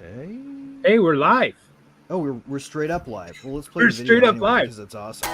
Okay. Hey, we're live. Oh, we're straight up live. Well, let's play We're the video straight up anyway live. because it's awesome.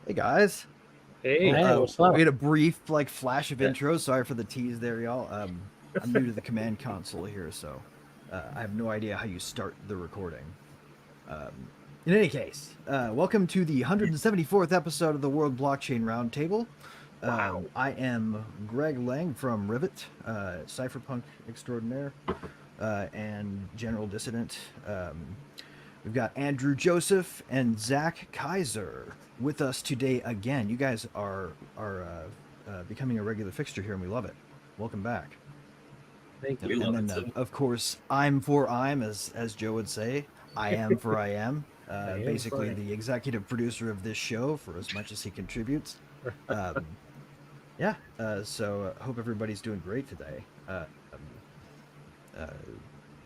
Hey guys. Hey, what's up? We had a brief flash of intro. Sorry for the tease there, y'all. I'm new to the command console here, so I have no idea how you start the recording. In any case, welcome to the 174th episode of the World Blockchain Roundtable. Wow. I am Greg Lang from Rivet, cypherpunk extraordinaire, and general dissident. We've got Andrew Joseph and Zach Kaiser with us today again. You guys are becoming a regular fixture here, and we love it. Welcome back. Thank you. And then, of course, I'm for I'm, as Joe would say. I am for I am. Basically, the executive producer of this show for as much as he contributes. So I hope everybody's doing great today.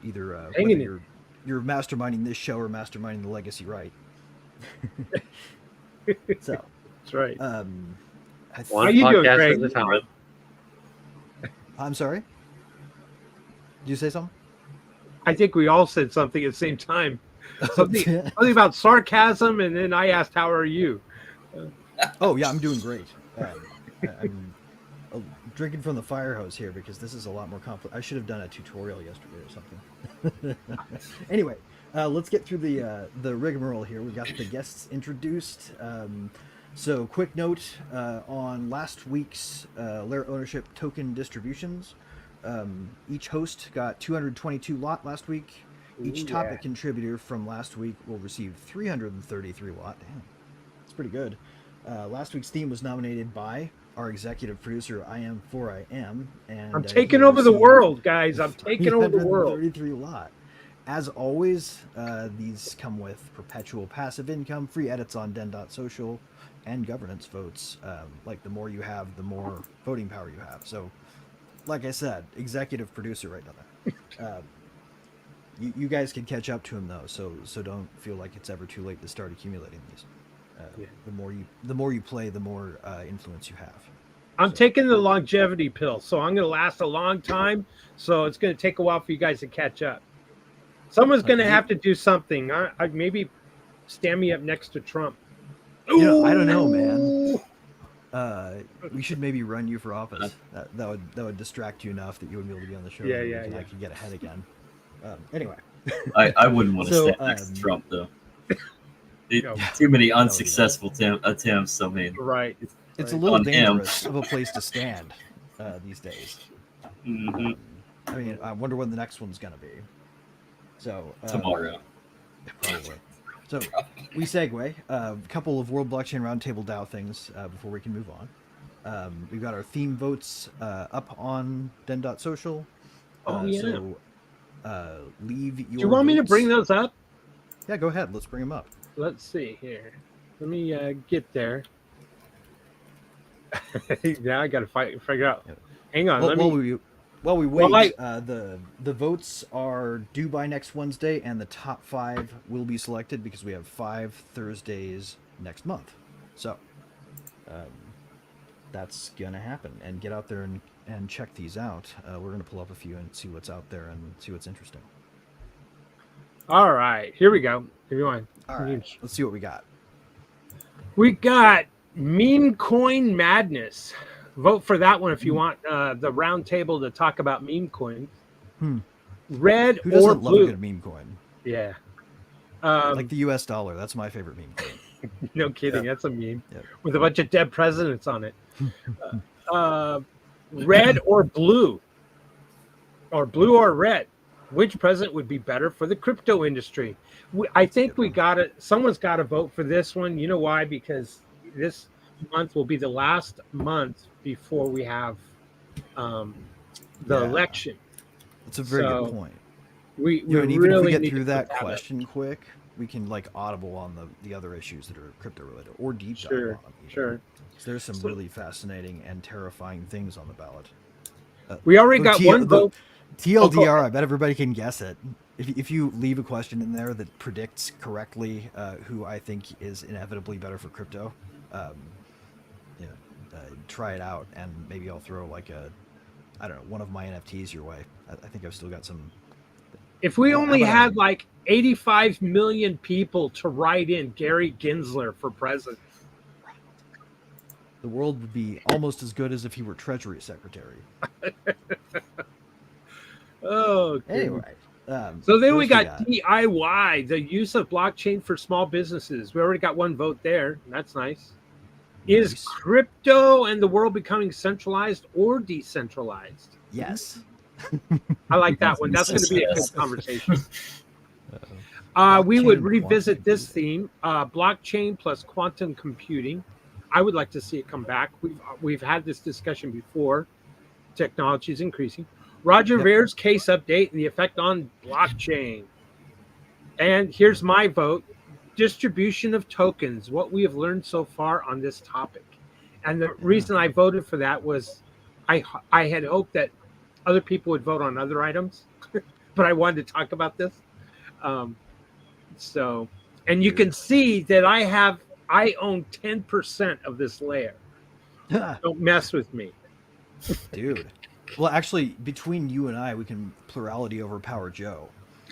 Either whether you're masterminding this show or masterminding the legacy, right? So That's right. How you doing, Greg? I'm sorry. Did you say something? I think we all said something at the same time. Something about sarcasm, and then I asked, "How are you?" Oh yeah, I'm doing great. I'm drinking from the fire hose here because this is a lot more complex. I should have done a tutorial yesterday or something. Anyway, let's get through the rigmarole here. We've got the guests introduced. So quick note on last week's Lair ownership token distributions. Each host got 222 lot last week. Each topic contributor from last week will receive 333 lot. Damn, that's pretty good. Last week's theme was nominated by our executive producer, I Am For I Am. And I'm taking over the world, guys. I'm taking over the world. 333 lot. As always, these come with perpetual passive income, free edits on den.social, and governance votes. Like the more you have, the more voting power you have. So, like I said, executive producer right now there. You guys can catch up to him though, so don't feel like it's ever too late to start accumulating these. The more you play, the more influence you have. I'm taking the longevity pill, so I'm going to last a long time. So it's going to take a while for you guys to catch up. Someone's going to have to do something. I maybe stand me up next to Trump. I don't know, man. We should maybe run you for office. That would distract you enough that you would be able to be on the show. And I could get ahead again. Anyway, I wouldn't want to stand next to Trump though. Too many unsuccessful attempts. I mean, right. It's a little dangerous of a place to stand these days. Mm-hmm. I mean, I wonder when the next one's gonna be. So tomorrow, probably. So we segue a couple of World Blockchain Roundtable DAO things before we can move on. We've got our theme votes up on den.social. So leave your. Do you want me to votes. bring those up? Yeah, go ahead. Let's bring them up. Let's see here. Let me get there. Now I got to figure out. Hang on. While we wait, the votes are due by next Wednesday, and the top 5 will be selected because we have 5 Thursdays next month. So that's gonna happen. And get out there and check these out. We're gonna pull up a few and see what's out there and see what's interesting. All right, here we go. Everyone, all right, let's see what we got. We got meme coin madness. Vote for that one if you want the round table to talk about meme coins. Red Who doesn't or love blue? a good meme coin? Yeah. Like the US dollar. That's my favorite meme coin. No kidding. That's a meme with a bunch of dead presidents on it. Red or blue? Or blue or red? Which president would be better for the crypto industry? I think we got it. Someone's got to vote for this one. You know why? Because this month will be the last month before we have the Yeah. election. That's a very So good point. we You know, and even really if we get need through to that put up. question quick, we can like audible on the other issues that are crypto related, or deep dive Sure, on them. Even. sure. 'Cause there's some So- really fascinating and terrifying things on the ballot. We already got one vote. TLDR, I bet everybody can guess it. If you leave a question in there that predicts correctly who I think is inevitably better for crypto, yeah, try it out, and maybe I'll throw like I don't know, one of my NFTs your way. I think I've still got some. If we How only about had like 85 million people to write in Gary Gensler for president. The world would be almost as good as if he were Treasury Secretary. Oh, goodness. Anyway, So then what we else got DIY, the use of blockchain for small businesses. We already got one vote there. That's nice. Is Nice. crypto and the world becoming centralized or decentralized? Yes. I like that one. That's going to be a good Yes. conversation. Uh-oh. We would Blockchain, revisit quantum this computing. theme: blockchain plus quantum computing. I would like to see it come back. We've had this discussion before. Technology is increasing. Roger Yep. Vere's case update and the effect on blockchain. And here's my vote: distribution of tokens. What we have learned so far on this topic. And the reason I voted for that was, I had hoped that other people would vote on other items, but I wanted to talk about this. So, and you can see that I own 10% of this layer. Don't mess with me. Dude. Well, actually, between you and I, we can plurality overpower Joe.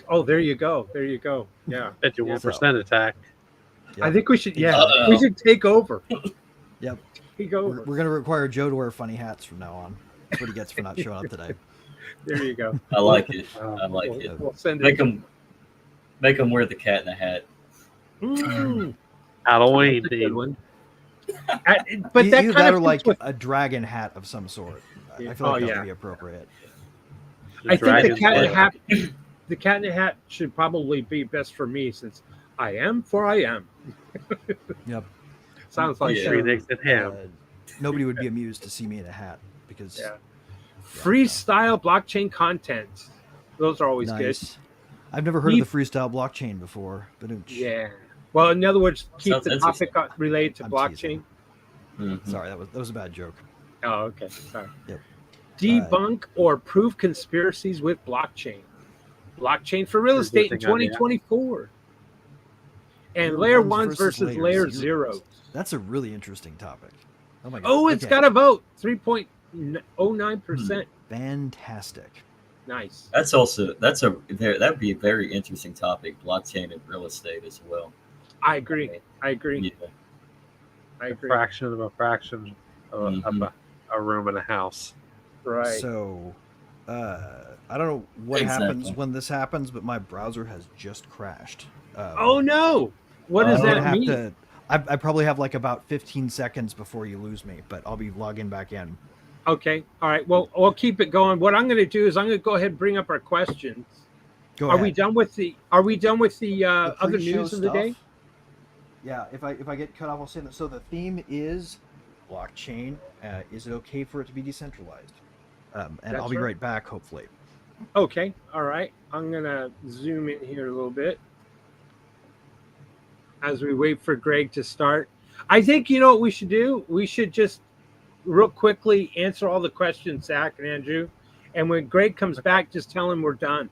Oh, there you go. There you go. Yeah. 51% attack. Yep. I think we should, Uh-oh. we should take over. Yep. Take over. We're going to require Joe to wear funny hats from now on. That's what he gets for not showing up today. There you go. I like it. I like it. We'll send Make it. them wear the cat in the hat. Halloween That's a good theme. one. But that Either kind that of or like fits with, a dragon hat of some sort. I feel Oh, like that yeah. would be appropriate. I think the Dragon's cat in Den. the hat. The cat in the hat should probably be best for me since I am for I am. Yep. Sounds like Yeah. Three Nicks and ham. Nobody would be amused to see me in a hat because Yeah. Freestyle blockchain content. Those are always nice. I've never heard of the freestyle blockchain before, but good. Yeah. Well, in other words, keep Sounds the topic related to I'm blockchain. teasing. Mhm. Sorry, that was a bad joke. Oh, okay. Sorry. Yep. Debunk or prove conspiracies with blockchain. Blockchain for real estate in Everything on the app. 2024. And Layer layer ones ones versus versus layer layer zeros. zeros. That's a really interesting topic. Oh my god. Oh, it's Okay. got a vote. 3.09%. Fantastic. Nice. That'd be a very interesting topic, blockchain and real estate as well. I agree. I agree. Yeah. I A agree. fraction of a fraction of Mhm. a room in a house. Right. So, I don't know what Exactly. happens when this happens, but my browser has just crashed. Oh no! What does I'm gonna that have mean? to. I probably have like about 15 seconds before you lose me, but I'll be logging back in. Okay. All right. Well, we'll keep it going. What I'm going to do is I'm going to go ahead and bring up our questions. Go Are ahead. we done with the? Are we done with the The other pre-show news of the day? stuff? Yeah. If I get cut off, I'll say that. So the theme is blockchain. Is it okay for it to be decentralized? And That's I'll be right. right back. Hopefully. Okay. All right. I'm going to zoom in here a little bit as we wait for Greg to start. I think you know what we should do. We should just real quickly answer all the questions, Zach and Andrew, and when Greg comes back, just tell him we're done.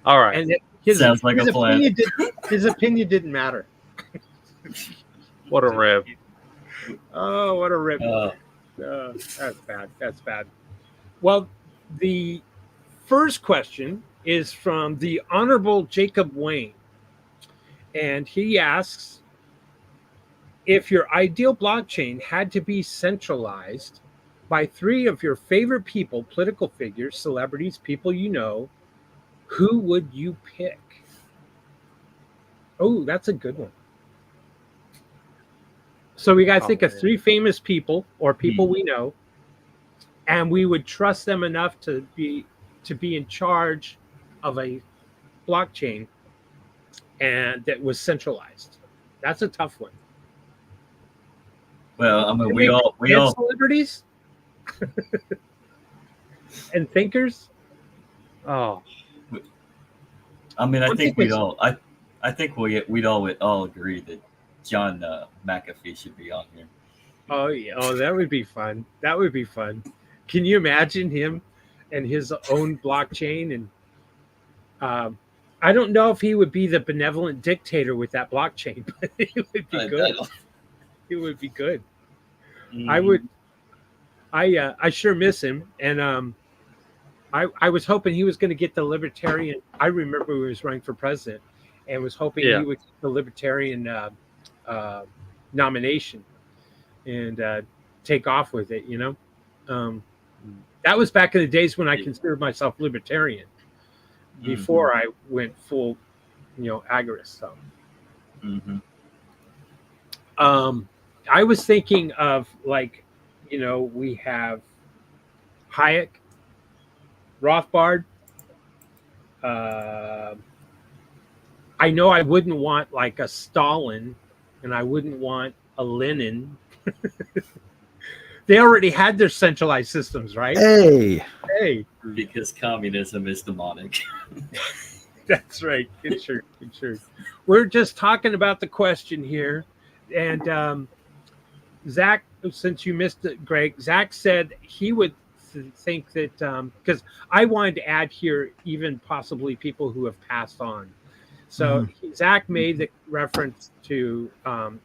All right. And his, Sounds like his a plan. his opinion didn't matter. What a rib. Oh, what a rip! That's bad. That's bad. Well, the first question is from the Honorable Jacob Wayne, and he asks, if your ideal blockchain had to be centralized by three of your favorite people, political figures, celebrities, people you know, who would you pick? Oh, that's a good one. So we got to think of man. three famous people or people we know, and we would trust them enough to be in charge of a blockchain and that was centralized. That's a tough one. Well, I mean, Can we all celebrities and thinkers. Oh, I mean, I One think thing we'd is- all I think we'd all agree that John McAfee should be on here. Oh yeah. Oh, that would be fun. That would be fun. Can you imagine him and his own blockchain? And I don't know if he would be the benevolent dictator with that blockchain, but it would be good. It would be good. I would. I sure miss him, and I was hoping he was going to get the libertarian. I remember he was running for president, and was hoping Yeah. he would get the libertarian nomination and take off with it. You know, that was back in the days when I considered myself libertarian. Before I went full, agorist. So, I was thinking of we have Hayek, Rothbard. I know I wouldn't want like a Stalin, and I wouldn't want a Lenin. They already had their centralized systems, right? Hey, Because communism is demonic. That's right. Good shirt. We're just talking about the question here, and Zach, since you missed it, Greg, Zach said he would think that because I wanted to add here even possibly people who have passed on. So Zach made the reference to John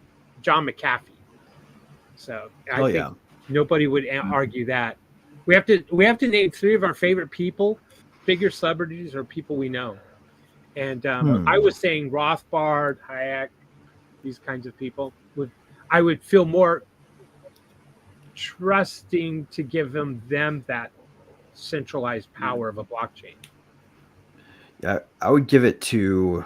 McAfee. So I think nobody would argue that. We have to name 3 of our favorite people, figure celebrities or people we know. And I was saying Rothbard, Hayek, these kinds of people. I would feel more trusting to give them that centralized power of a blockchain. Yeah, I would give it to,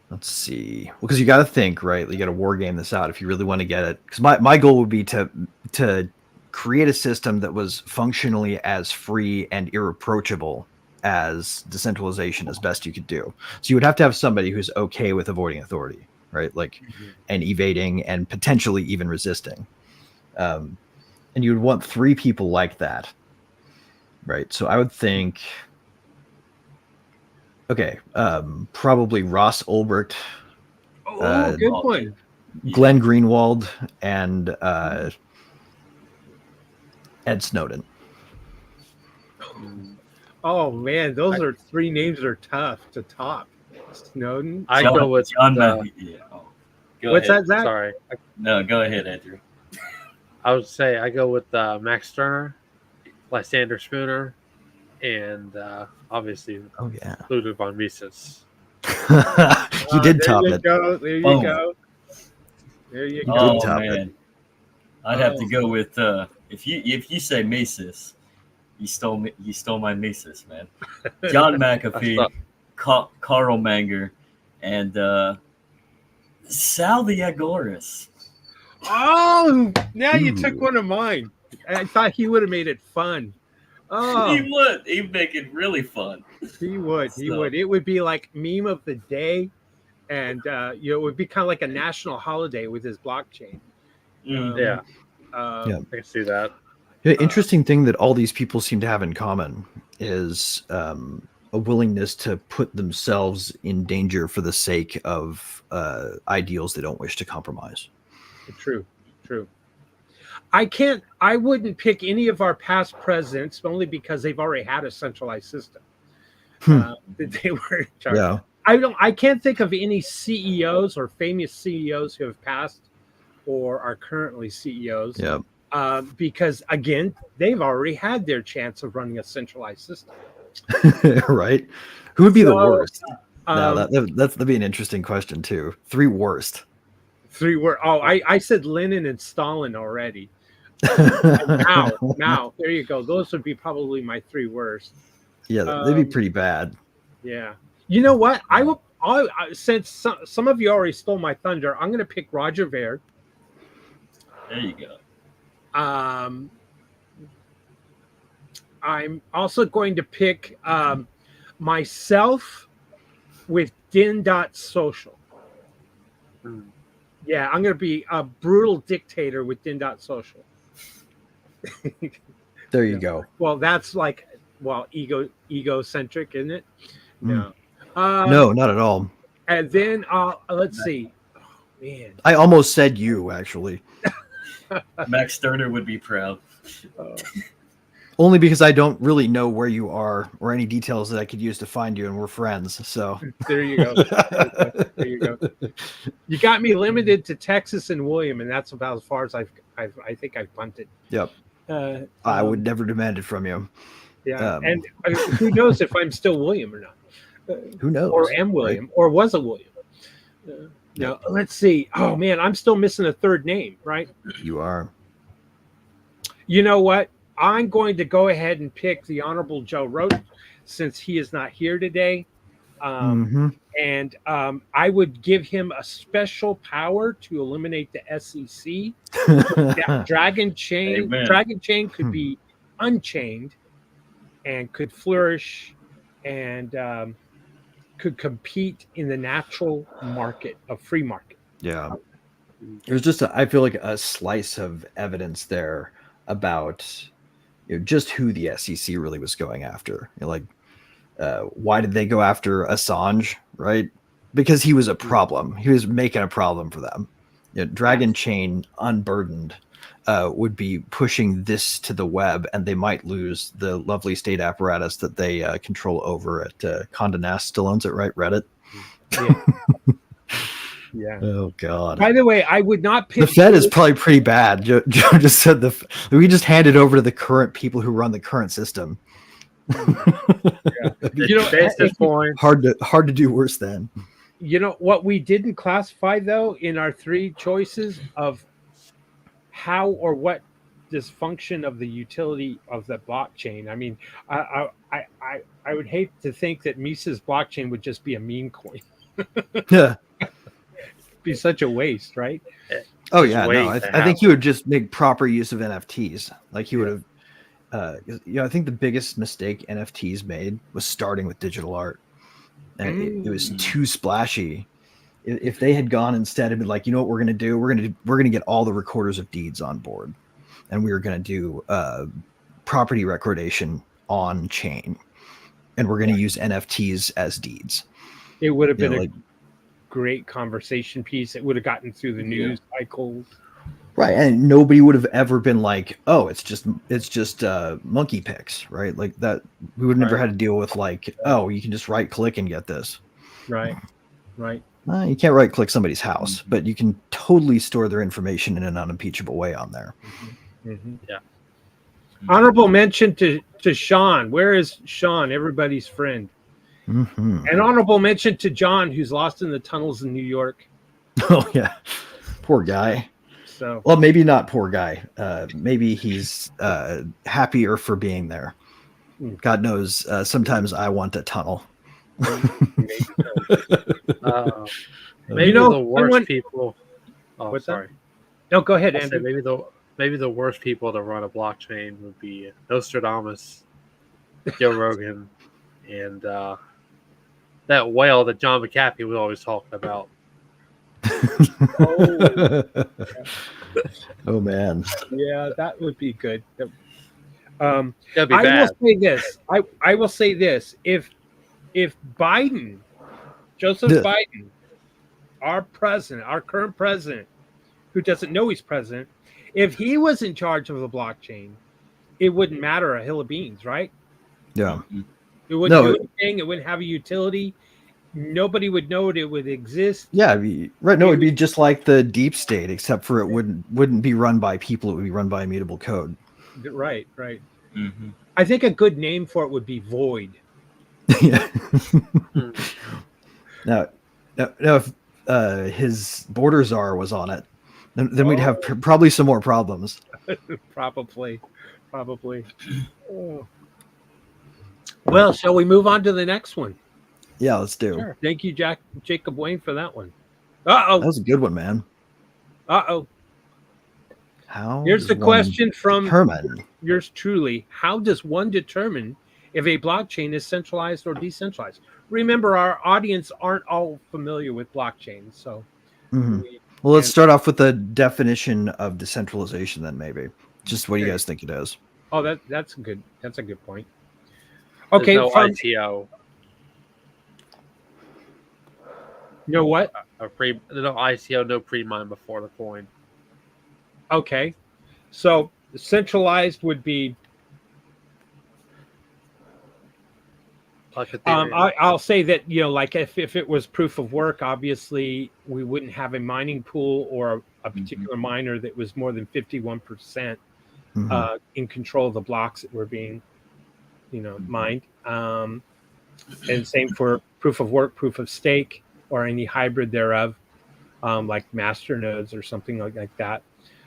let's see. Well, because you got to think, right? You got to war game this out if you really want to get it. Because my goal would be to create a system that was functionally as free and irreproachable as decentralization as best you could do. So you would have to have somebody who's okay with avoiding authority, right? Like, and evading and potentially even resisting. And you would want 3 people like that, right? So I would think, okay, probably Ross Ulbricht, Good one. Glenn Greenwald, and Ed Snowden. Oh man, those are 3 names that are tough to top. Snowden. I go with John Go What's ahead. that, Zach? Sorry. No, go ahead, Andrew. I would say I go with Max Stirner, Lysander Spooner, and obviously Ludwig von Mises. You did top it. There you go. There you go. Oh top man, I'd have to go with if you say Mises, you stole my Mises, man. John McAfee, Karl Manger, and Sal the Agoras. Oh, now you took one of mine. I thought he would have made it fun. Oh, He would. He'd make it really fun. he would. It would be like meme of the day, and it would be kind of like a national holiday with his blockchain. Yeah, I can see that. The interesting thing that all these people seem to have in common is a willingness to put themselves in danger for the sake of ideals they don't wish to compromise. True. I wouldn't pick any of our past presidents only because they've already had a centralized system. That they were in charge. Yeah. I can't think of any CEOs or famous CEOs who have passed or are currently CEOs. Yeah. Because again, they've already had their chance of running a centralized system. Right. Who would be the worst? Um, That'd be an interesting question too. 3 worst. 3 were. Oh, I said Lenin and Stalin already. Now, there you go. Those would be probably my 3 worst. Yeah, they'd be pretty bad. Yeah. You know what? Since some of you already stole my thunder, I'm going to pick Roger Ver. There you go. I'm also going to pick myself with Din.social. Yeah, I'm going to be a brutal dictator with Din.social. There you go. Well, that's like, egocentric, isn't it? No. No, not at all. And then let's see. Oh, man. I almost said you, actually. Max Sterner would be proud. Only because I don't really know where you are or any details that I could use to find you, and we're friends. So there you go. There you go. You got me limited to Texas and William, and that's about as far as I think I've punted. Yep. I would never demand it from you. Yeah, and who knows if I'm still William or not? Who knows? Or am William, right? Or was a William? Now, let's see. Oh man, I'm still missing a third name, right? You are. You know what? I'm going to go ahead and pick the Honorable Joe Rogan, since he is not here today. And I would give him a special power to eliminate the SEC. Dragon Chain could be unchained and could flourish and could compete in the natural market of free market. Yeah. There's just I feel like a slice of evidence there about just who the SEC really was going after. Why did they go after Assange, right? Because he was a problem. He was making a problem for them. Dragon Chain unburdened would be pushing this to the web, and they might lose the lovely state apparatus that they control over at Condé Nast. Still owns it, right? Reddit. Yeah. Yeah. Oh God. By the way, I would not pick. The Fed is probably pretty bad. Joe just said we just handed over to the current people who run the current system. Yeah. At this point, hard to do worse than. What we didn't classify though in our three choices of how or what dysfunction of the utility of the blockchain. I mean, I would hate to think that Mises blockchain would just be a meme coin. Yeah. Be such a waste, right? Oh yeah, no. I think he would just make proper use of NFTs. Like he would have. I think the biggest mistake NFTs made was starting with digital art, and it was too splashy. If they had gone instead and been like, what we're going to do? We're going to get all the recorders of deeds on board, and we were going to do property recordation on chain, and we're going to use NFTs as deeds. It would have been a great conversation piece. It would have gotten through the news cycle. Right, and nobody would have ever been like, "Oh, it's just monkey pics," right? Like that. We would have never had to deal with like, "Oh, you can just right click and get this." Right. You can't right click somebody's house, but you can totally store their information in an unimpeachable way on there. Yeah. Honorable mention to Sean. Where is Sean? Everybody's friend. An honorable mention to John, who's lost in the tunnels in New York. Oh yeah, poor guy. So, well, maybe not poor guy. Maybe he's happier for being there. God knows. Sometimes I want a tunnel. Maybe the worst people. Oh, what's sorry. That? No, go ahead, Andrew. Maybe the worst people to run a blockchain would be Nostradamus, Joe Rogan, and that whale that John McAfee was always talking about. Oh man. Yeah, that would be good. That'd be I bad. will say this. I will say this. If Biden, Joseph Biden, our current president, who doesn't know he's president, if he was in charge of the blockchain, it wouldn't matter a hill of beans, right? Yeah. It wouldn't do anything. It wouldn't have a utility. Nobody would know it would exist. Yeah, right. No, it'd be just like the deep state, except for it wouldn't be run by people. It would be run by immutable code. Right. I think a good name for it would be Void. Yeah. Now, if his border czar was on it, then we'd have probably some more problems. Probably. Oh. Well, shall we move on to the next one? Yeah, let's do. Sure. Thank you, Jacob Wayne, for that one. That was a good one, man. How? Here's the does one question from determine? yours truly. How does one determine if a blockchain is centralized or decentralized? Remember, our audience aren't all familiar with blockchain, so Well, let's And- start off with the definition of decentralization then, maybe. Just what do you guys think it is? Oh, that's a good point. There's Okay, no from ICO. you know what? There's no ICO, no pre-mine before the coin. Okay, so centralized would be. Like Ethereum. I'll say that like if it was proof of work, obviously we wouldn't have a mining pool or a particular miner that was more than 51% Mhm. in control of the blocks that were being, mined. And same for proof of work, proof of stake, or any hybrid thereof, like master nodes or something like that.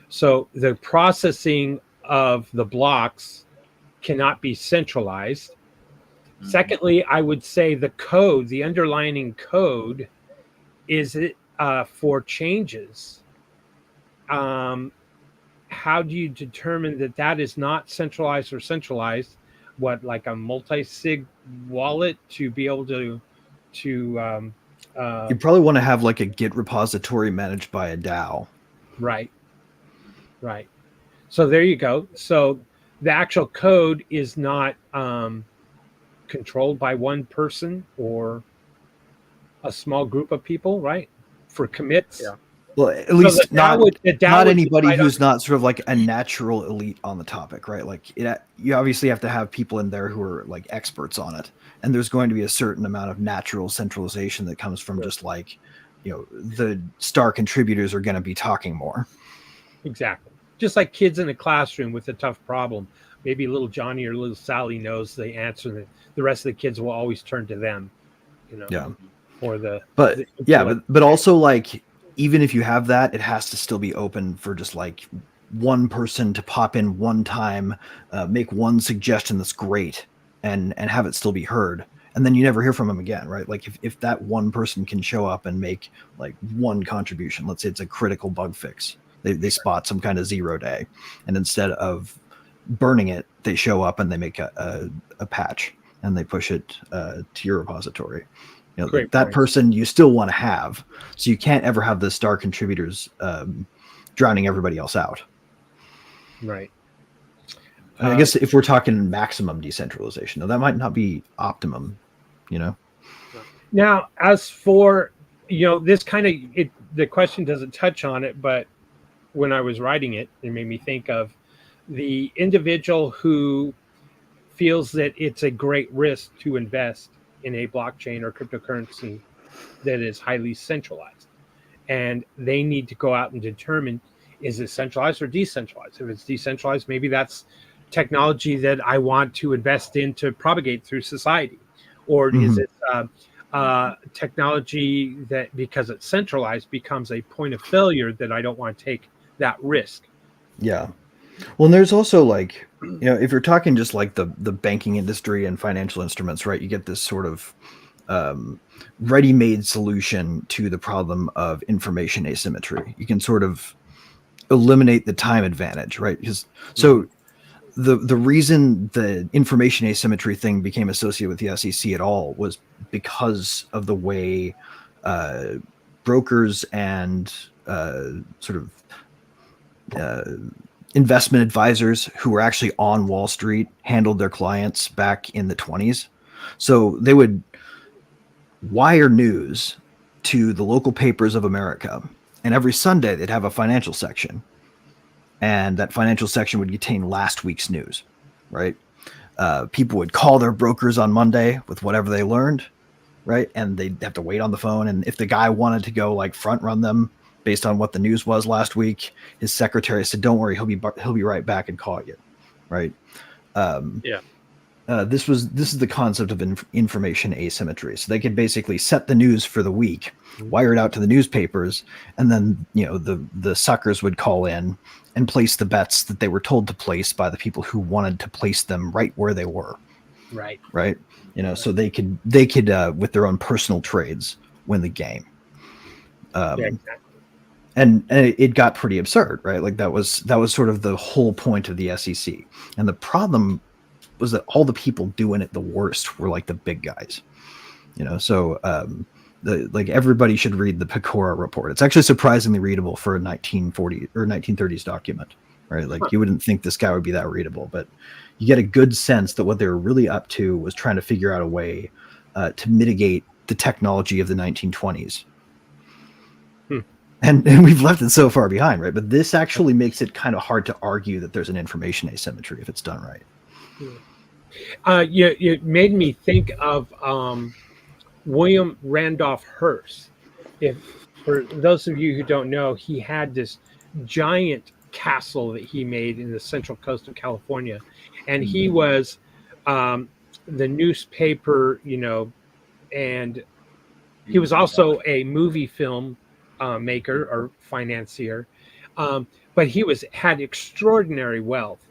So the processing of the blocks cannot be centralized. Secondly, I would say the code, the underlying code, is it for changes. How do you determine that that is not centralized or centralized? What, like a multi-sig wallet to be able to You probably want to have like a Git repository managed by a DAO. right. So there you go. So the actual code is not controlled by one person or a small group of people, right? For commits. Yeah. Well, at least the DAO not would anybody decide who's not sort of like a natural elite on the topic, right? Like you obviously have to have people in there who are like experts on it, and there's going to be a certain amount of natural centralization that comes from just like, the star contributors are going to be talking more. Exactly. Just like kids in a classroom with a tough problem. Maybe little Johnny or little Sally knows the answer. That the rest of the kids will always turn to them, Yeah. or But but also like, even if you have that, it has to still be open for just like one person to pop in one time, make one suggestion that's great, and have it still be heard. And then you never hear from them again, right? Like if that one person can show up and make like one contribution, let's say it's a critical bug fix, they spot some kind of 0 day, and instead of burning it, they show up and they make a patch and they push it to your repository. Great that point. person you still want to have, so you can't ever have the star contributors drowning everybody else out. Right. I guess if we're talking maximum decentralization, though, that might not be optimum. Now, as for this kind of the question doesn't touch on it, but when I was writing it, it made me think of the individual who feels that it's a great risk to invest in a blockchain or cryptocurrency that is highly centralized, and they need to go out and determine, is it centralized or decentralized? If it's decentralized, maybe that's technology that I want to invest in to propagate through society, or is it technology that, because it's centralized, becomes a point of failure that I don't want to take that risk? Yeah. Well, and there's also like, if you're talking just like the banking industry and financial instruments, right, you get this sort of ready-made solution to the problem of information asymmetry. You can sort of eliminate the time advantage, right? Because the reason the information asymmetry thing became associated with the SEC at all was because of the way brokers and sort of investment advisors who were actually on Wall Street handled their clients back in the 1920s. So they would wire news to the local papers of America, and every Sunday they'd have a financial section, and that financial section would contain last week's news, right? People would call their brokers on Monday with whatever they learned, right? And they'd have to wait on the phone, and if the guy wanted to go like front run them based on what the news was last week, his secretary said, "Don't worry, he'll be right back and call you," right? This is the concept of information asymmetry. So they could basically set the news for the week, wire it out to the newspapers, and then the suckers would call in and place the bets that they were told to place by the people who wanted to place them right where they were. Right. So they could with their own personal trades win the game. Exactly. And it got pretty absurd, right? Like that was sort of the whole point of the SEC. And the problem was that all the people doing it the worst were like the big guys, So like everybody should read the Pecora report. It's actually surprisingly readable for a 1940 or 1930s document, right? Like you wouldn't think this guy would be that readable, but you get a good sense that what they were really up to was trying to figure out a way to mitigate the technology of the 1920s. And we've left it so far behind, right? But this actually makes it kind of hard to argue that there's an information asymmetry if it's done right. It made me think of William Randolph Hearst. If for those of you who don't know, he had this giant castle that he made in the central coast of California, and he was the newspaper, and he was also a movie film maker or financier, but he had extraordinary wealth,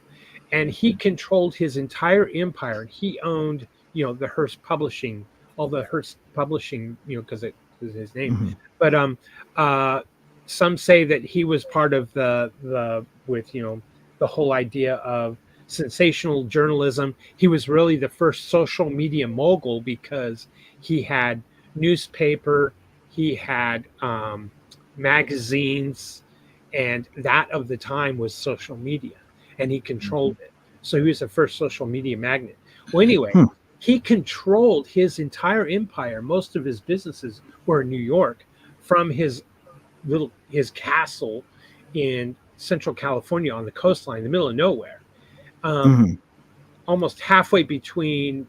and he controlled his entire empire. He owned, the Hearst Publishing, all the Hearst Publishing, because it was his name. But some say that he was part of the whole idea of sensational journalism. He was really the first social media mogul because he had newspaper, he had magazines, and that of the time was social media, and he controlled it. So he was the first social media magnate. Well, anyway, he controlled his entire empire. Most of his businesses were in New York from his castle in central California on the coastline, in the middle of nowhere, almost halfway between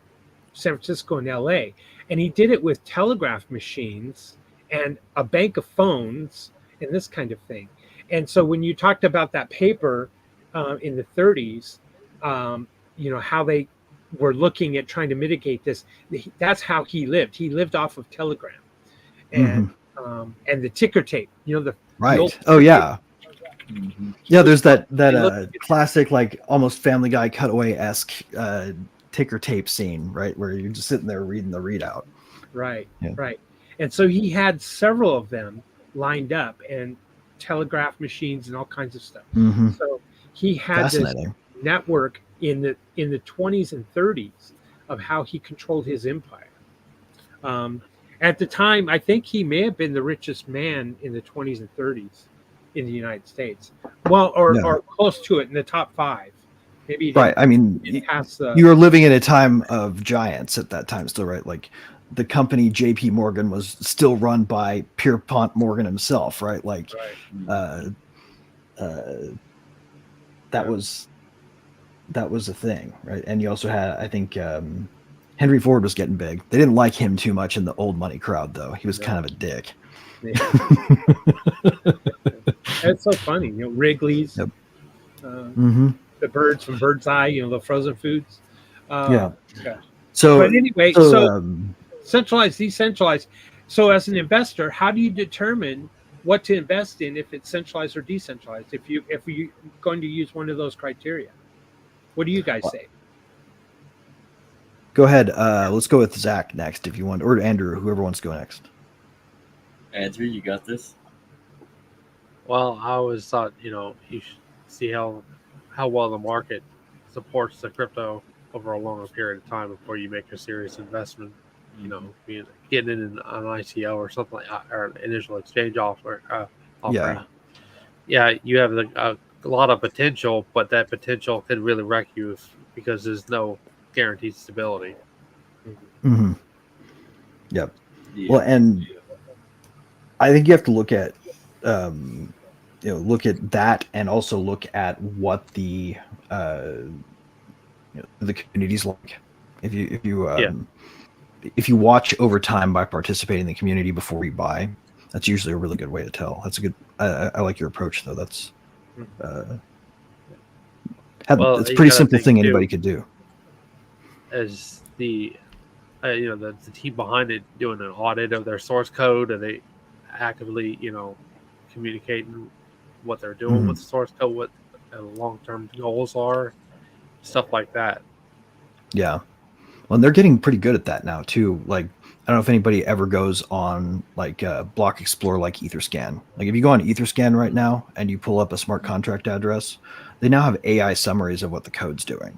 San Francisco and LA. And he did it with telegraph machines and a bank of phones and this kind of thing. And so when you talked about that paper in the 30s, how they were looking at trying to mitigate this, that's how he lived. He lived off of telegram and the ticker tape, the right. Oh yeah. Yeah, there's that classic, like almost Family Guy cutaway-esque ticker tape scene, right, where you're just sitting there reading the readout. Right. And so he had several of them lined up, and telegraph machines and all kinds of stuff. So he had this network in the 20s and 30s of how he controlled his empire. At the time, I think he may have been the richest man in the 20s and 30s in the United States. Well, or close to it, in the top 5. Maybe right. I mean, you were living in a time of giants at that time still, right? Like the company JP Morgan was still run by Pierpont Morgan himself, right? Like that was a thing, right? And you also had, I think, Henry Ford was getting big. They didn't like him too much in the old money crowd, though. He was kind of a dick. It's so funny, Wrigley's, the birds from Bird's Eye, the frozen foods. Yeah. So, but anyway, centralized, decentralized. So, as an investor, how do you determine what to invest in if it's centralized or decentralized? If you're going to use one of those criteria, what do you guys say? Go ahead. Let's go with Zach next, if you want, or Andrew, whoever wants to go next. Andrew, you got this. Well, I always thought, you should see how well the market supports the crypto over a longer period of time before you make a serious investment. Getting in an ICO or something like or an initial exchange offer. Yeah, you have a lot of potential, but that potential could really wreck you because there's no guaranteed stability. Yep. Yeah. Well, and I think you have to look at look at that, and also look at what the community's like. If you watch over time by participating in the community before you buy, that's usually a really good way to tell. That's a good. I like your approach, though. That's it's a pretty simple thing anybody could do. As the team behind it doing an audit of their source code, and they actively communicating what they're doing with the source code, what the long-term goals are, stuff like that. Yeah. Well, and they're getting pretty good at that now too. Like, I don't know if anybody ever goes on like Block Explorer, like Etherscan. Like if you go on Etherscan right now and you pull up a smart contract address, they now have AI summaries of what the code's doing.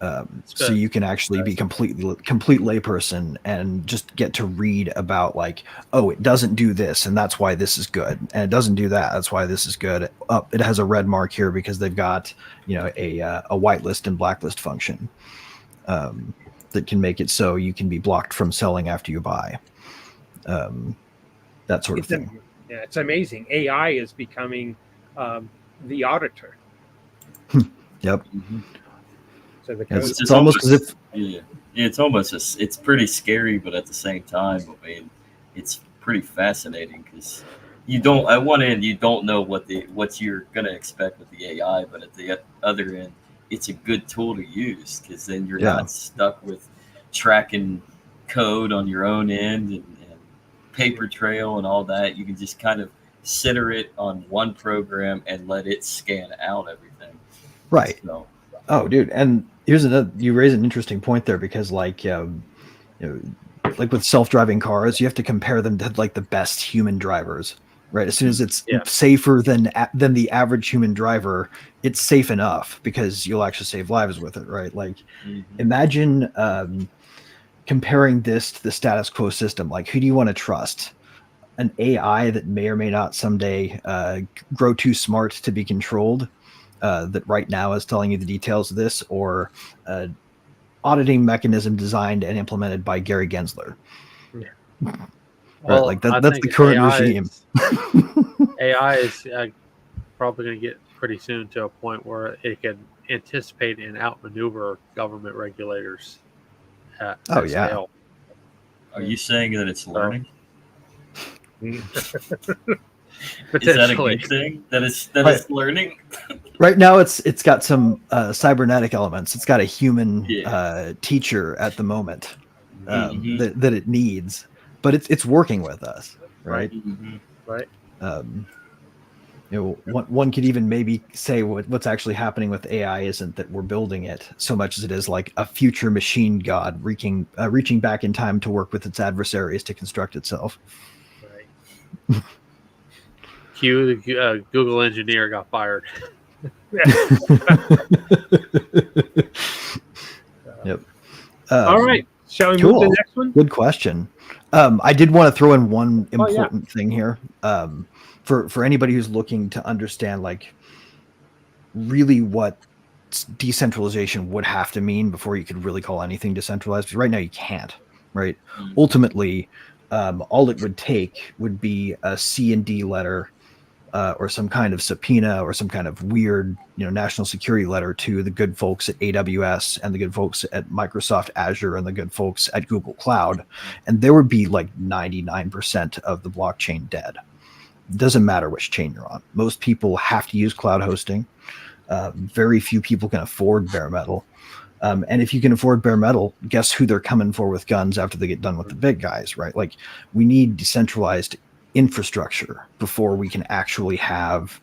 So good. you can actually be complete layperson and just get to read about like, oh, it doesn't do this, and that's why this is good, and it doesn't do that, that's why this is good. It has a red mark here because they've got a whitelist and blacklist function that can make it so you can be blocked from selling after you buy. That sort of thing. Yeah, it's amazing. AI is becoming the auditor. Yep. Mm-hmm. So the code. It's almost as if it's almost just, it's pretty scary, but at the same time, I mean, it's pretty fascinating because you don't, at one end, you don't know what you're gonna expect with the AI, but at the other end, it's a good tool to use because then you're not stuck with tracking code on your own end and paper trail and all that. You can just kind of center it on one program and let it scan out everything. Right. So, oh, dude, and here's another. You raise an interesting point there because, like, like with self-driving cars, you have to compare them to like the best human drivers, right? As soon as it's safer than the average human driver, it's safe enough because you'll actually save lives with it, right? Like, imagine comparing this to the status quo system. Like, who do you want to trust? An AI that may or may not someday grow too smart to be controlled, that right now is telling you the details of this, or auditing mechanism designed and implemented by Gary Gensler. Yeah. Well, right, like that's the current regime. AI is probably going to get pretty soon to a point where it can anticipate and outmaneuver government regulators at scale. Are you saying that it's learning? Is that a good thing? That it's learning? Right now, it's got some cybernetic elements. It's got a human teacher at the moment that it needs, but it's working with us, right? Right. One could even maybe say what's actually happening with AI isn't that we're building it so much as it is like a future machine god reaching back in time to work with its adversaries to construct itself. Right. Q, the Google engineer got fired. Yep. All right. Shall we move to the next one? Good question. I did want to throw in one important thing here. For anybody who's looking to understand like really what decentralization would have to mean before you could really call anything decentralized. Because right now you can't, right? Ultimately, all it would take would be a C&D letter or some kind of subpoena or some kind of weird, national security letter to the good folks at AWS and the good folks at Microsoft Azure and the good folks at Google Cloud. And there would be like 99% of the blockchain dead. Doesn't matter which chain you're on. Most people have to use cloud hosting. Very few people can afford bare metal. And if you can afford bare metal, guess who they're coming for with guns after they get done with the big guys, right? Like, we need decentralized infrastructure before we can actually have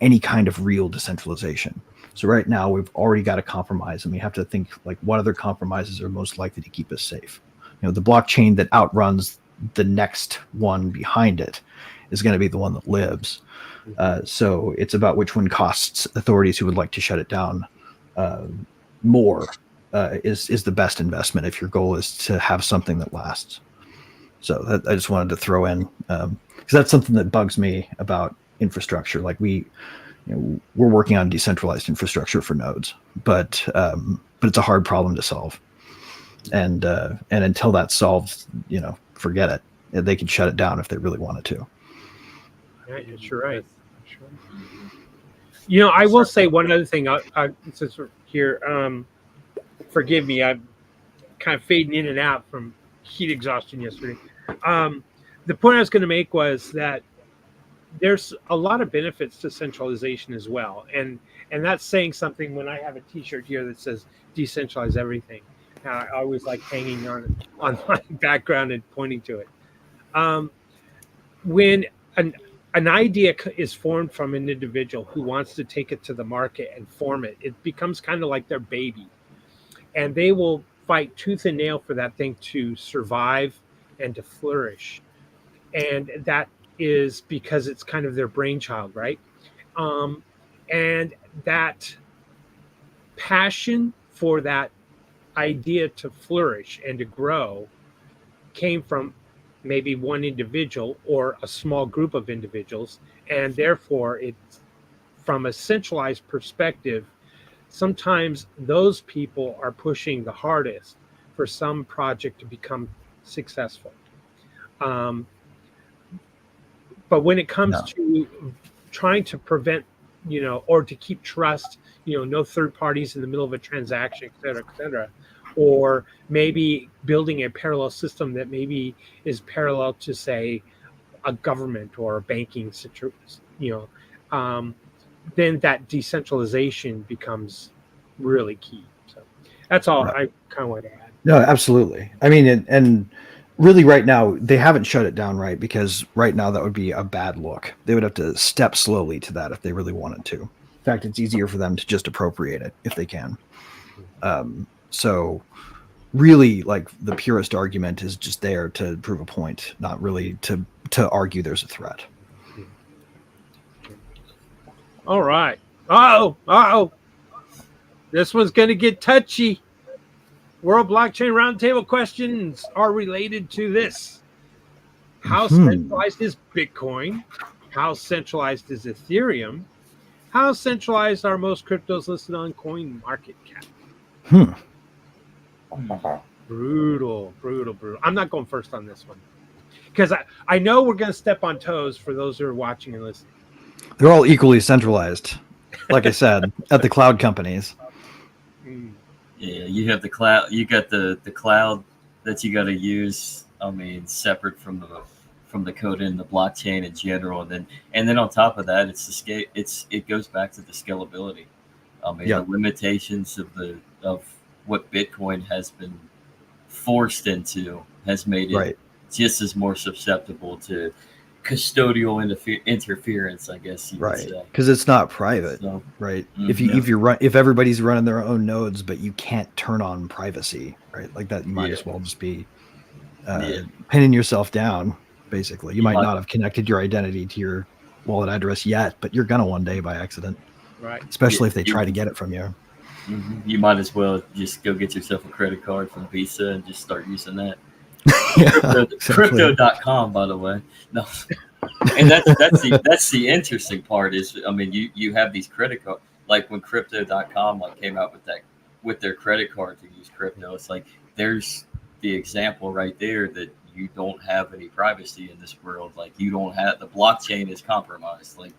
any kind of real decentralization. So right now we've already got a compromise, and we have to think like what other compromises are most likely to keep us safe. The blockchain that outruns the next one behind it is going to be the one that lives. So it's about which one costs authorities who would like to shut it down more is the best investment if your goal is to have something that lasts. So I just wanted to throw in because that's something that bugs me about infrastructure. Like we're working on decentralized infrastructure for nodes, but it's a hard problem to solve. And until that's solved, forget it. They can shut it down if they really wanted to. Yeah, you're right. I will say one other thing. Since we're here, forgive me. I'm kind of fading in and out from heat exhaustion yesterday. The point I was going to make was that there's a lot of benefits to centralization as well, and that's saying something when I have a T-shirt here that says "decentralize everything." I always like hanging on my background and pointing to it. When an idea is formed from an individual who wants to take it to the market and form it, it becomes kind of like their baby, and they will fight tooth and nail for that thing to survive and to flourish. And that is because it's kind of their brainchild, right? And that passion for that idea to flourish and to grow came from maybe one individual or a small group of individuals, and therefore it's from a centralized perspective. Sometimes those people are pushing the hardest for some project to become successful. Um, but when it comes to trying to prevent, or to keep trust, no third parties in the middle of a transaction, et cetera, or maybe building a parallel system that maybe is parallel to, say, a government or a banking situation, then that decentralization becomes really key. So that's all I kind of want to add. No, absolutely. I mean, and really right now they haven't shut it down, right? Because right now that would be a bad look. They would have to step slowly to that if they really wanted to. In fact, it's easier for them to just appropriate it if they can. So really, like, the purest argument is just there to prove a point, not really to argue there's a threat. All right. Uh-oh. This one's going to get touchy. World Blockchain Roundtable questions are related to this. How centralized is Bitcoin? How centralized is Ethereum? How centralized are most cryptos listed on CoinMarketCap? Brutal. I'm not going first on this one because I know we're going to step on toes for those who are watching and listening. They're all equally centralized, like I said, at the cloud companies. Yeah, you have the cloud. You got the cloud that you got to use. I mean, separate from the code in the blockchain in general, and then on top of that, it's the scale. It goes back to the scalability. I mean, the limitations of what Bitcoin has been forced into has made it just as more susceptible to custodial interference, I guess you would say. Because it's not private, right? If everybody's running their own nodes, but you can't turn on privacy, right? Like that, you might as well just be pinning yourself down. Basically, you might not have connected your identity to your wallet address yet, but you're gonna one day by accident, right? Especially if they try to get it from you. You might as well just go get yourself a credit card from Visa and just start using that. Crypto.com, by the way. No. And that's the interesting part is, I mean, you have these credit cards, like when Crypto.com came out with their credit card to use crypto. It's like there's the example right there that you don't have any privacy in this world. Like you don't have, the blockchain is compromised. Like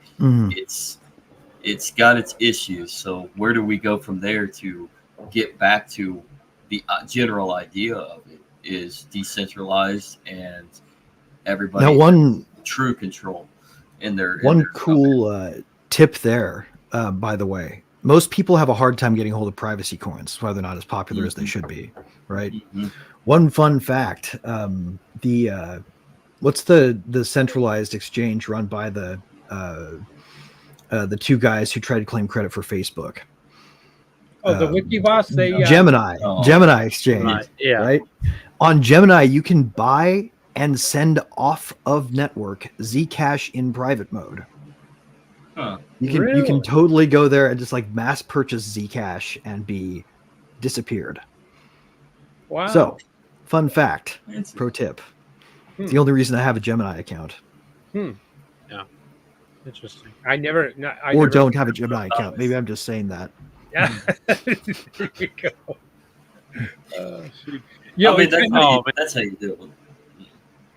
it's got its issues. So where do we go from there to get back to the general idea of it is decentralized and everybody has true control in their cool tip there, by the way. Most people have a hard time getting hold of privacy coins. That's why they're not as popular as they should be, right? One fun fact, what's the centralized exchange run by the two guys who tried to claim credit for Facebook? The Wikiboss, Gemini exchange, right? On Gemini, you can buy and send off of network Zcash in private mode. You can totally go there and just like mass purchase Zcash and be disappeared. Wow. So, fun fact, pro tip. It's the only reason I have a Gemini account. Yeah. Interesting. I never don't have a Gemini account. Maybe I'm just saying that. Yeah. There you go. That's how you do it.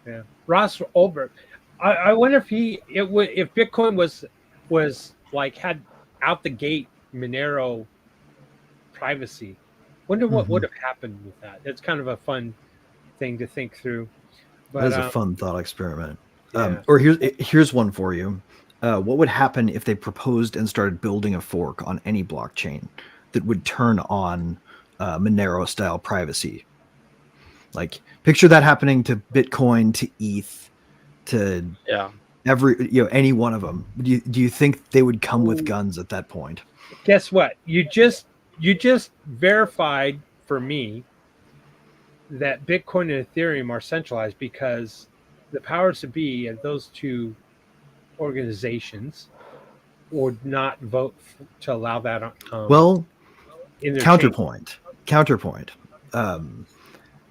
Yeah. Ross Olbert. I wonder if Bitcoin was like had out the gate Monero privacy. Wonder what would have happened with that. It's kind of a fun thing to think through. But, that is a fun thought experiment. Yeah. Or here's one for you. What would happen if they proposed and started building a fork on any blockchain that would turn on Monero style privacy? Like, picture that happening to Bitcoin, to ETH, to any one of them. Do you think they would come with guns at that point? Guess what? You just verified for me that Bitcoin and Ethereum are centralized because the powers that be of those two organizations would not vote to allow that. Well, counterpoint.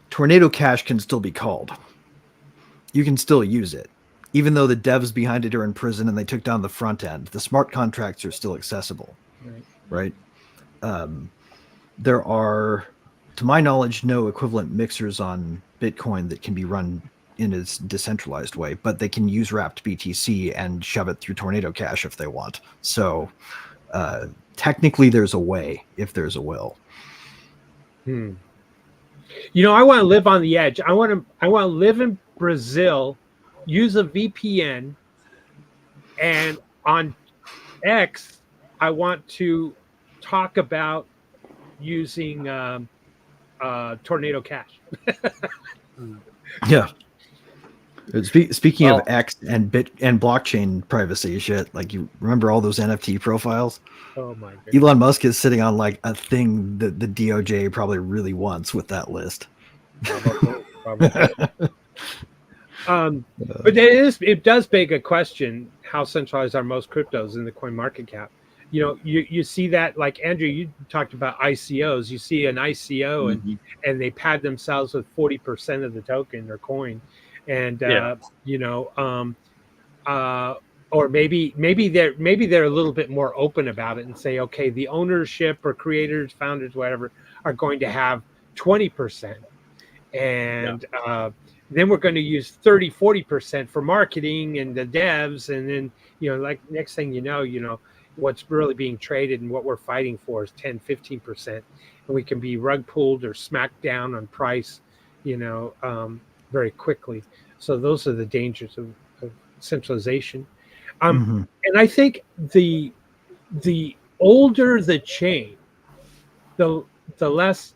Tornado Cash can still be called. You can still use it. Even though the devs behind it are in prison and they took down the front end, the smart contracts are still accessible. Right? There are, to my knowledge, no equivalent mixers on Bitcoin that can be run in a decentralized way, but they can use wrapped BTC and shove it through Tornado Cash if they want. So technically there's a way if there's a will. You know, I want to live on the edge. I want to live in Brazil, use a VPN, and on X, I want to talk about using Tornado Cash. Yeah. Speaking of X and blockchain privacy shit, like, you remember all those NFT profiles? Oh my god. Elon Musk is sitting on like a thing that the DOJ probably really wants with that list. Probably. But it does beg a question: how centralized are most cryptos in the coin market cap? You know, you see that, like Andrew, you talked about ICOs. You see an ICO and they pad themselves with 40% of the token or coin, and or maybe they're a little bit more open about it and say, okay, the ownership or creators, founders, whatever, are going to have 20%, and then we're going to use 30-40% for marketing and the devs, and then like next thing you know what's really being traded and what we're fighting for is 10-15%, and we can be rug pulled or smacked down on price very quickly. So those are the dangers of centralization. And I think the older the chain, the less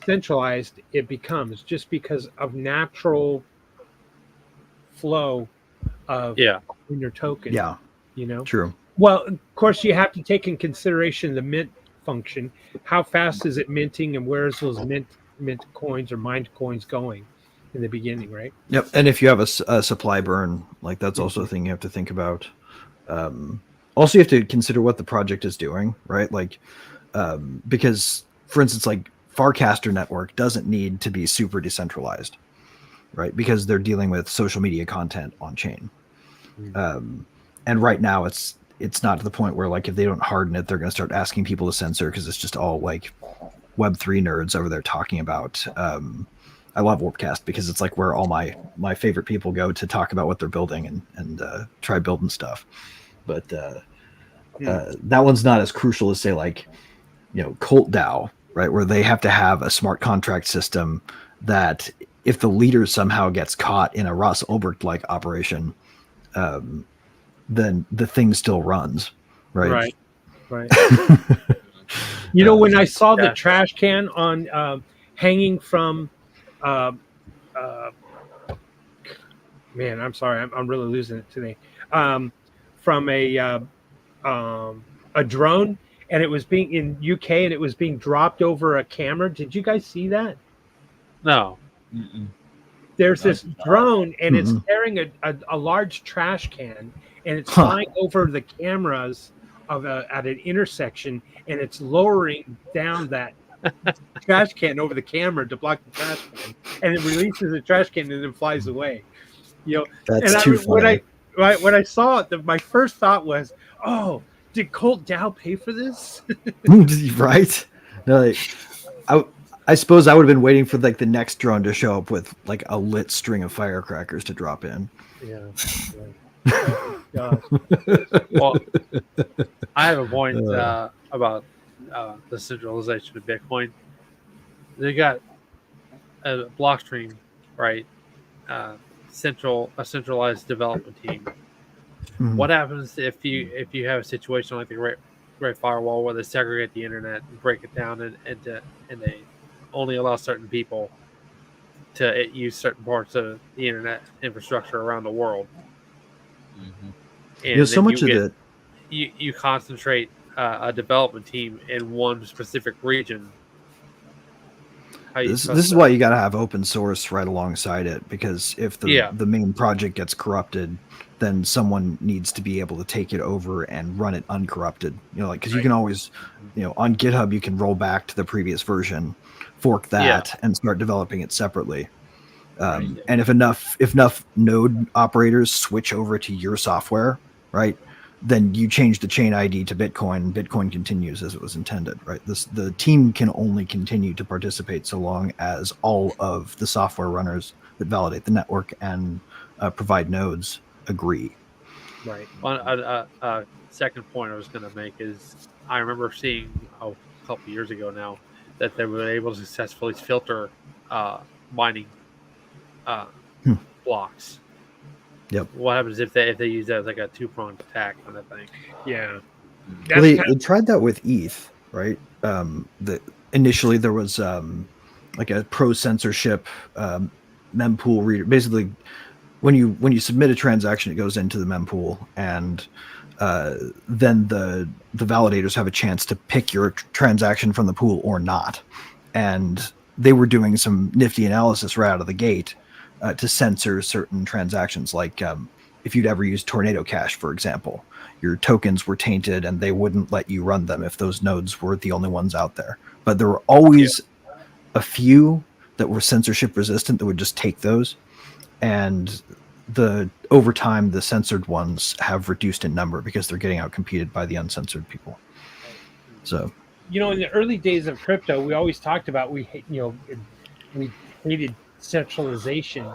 centralized it becomes, just because of natural flow of your token. True. Well, of course, you have to take in consideration the mint function. How fast is it minting, and where is those mint coins or mined coins going in the beginning, right? Yep. And if you have a supply burn, like, that's also a thing you have to think about. Also, you have to consider what the project is doing, right? Like, because, for instance, like, Farcaster Network doesn't need to be super decentralized, right? Because they're dealing with social media content on chain. And right now it's not to the point where, like, if they don't harden it, they're going to start asking people to censor, because it's just all like Web3 nerds over there talking about. I love Warpcast because it's like where all my favorite people go to talk about what they're building and try building stuff. But that one's not as crucial as, say, like, Cult DAO, right? Where they have to have a smart contract system that if the leader somehow gets caught in a Ross Ulbricht-like operation, then the thing still runs, right? Right. When I saw the trash can on hanging from, man, I'm sorry, I'm really losing it today. From a drone, and it was being in UK, and it was being dropped over a camera. Did you guys see that? No. There's this drone, and it's carrying a large trash can, and it's flying over the cameras at an intersection, and it's lowering down that trash can over the camera to block the trash can, and it releases the trash can and then flies away. That's too funny. When I saw it, my first thought was, oh, did Colt Dow pay for this? Right? No, I suppose I would have been waiting for, like, the next drone to show up with, like, a lit string of firecrackers to drop in. Yeah. Well, I have a point about the centralization of Bitcoin. They got a Blockstream, right? A centralized development team. What happens if you have a situation like the Great Firewall, where they segregate the internet and break it down, and they only allow certain people to use certain parts of the internet infrastructure around the world? And so much of it. You concentrate a development team in one specific region. This is why you got to have open source right alongside it, because if the main project gets corrupted, then someone needs to be able to take it over and run it uncorrupted. Like, because you Right. can always, on GitHub, you can roll back to the previous version, fork that, and start developing it separately. And if enough node operators switch over to your software, right, then you change the chain ID to Bitcoin. Bitcoin continues as it was intended, right? The team can only continue to participate so long as all of the software runners that validate the network and provide nodes agree. Right. Second point I was going to make is I remember seeing a couple years ago now that they were able to successfully filter mining uh, Hmm. blocks. Yep. What happens if they use that as like a two-pronged attack kind of thing? Yeah. Well, they tried that with ETH, right? Initially there was like a pro censorship mempool reader. Basically, when you submit a transaction, it goes into the mempool, and then the validators have a chance to pick your transaction from the pool or not. And they were doing some nifty analysis right out of the gate to censor certain transactions, like if you'd ever used Tornado Cash, for example, your tokens were tainted and they wouldn't let you run them if those nodes were the only ones out there. But there were always a few that were censorship resistant that would just take those. And over time, the censored ones have reduced in number because they're getting out competed by the uncensored people. So, in the early days of crypto, we always talked about we hated centralization,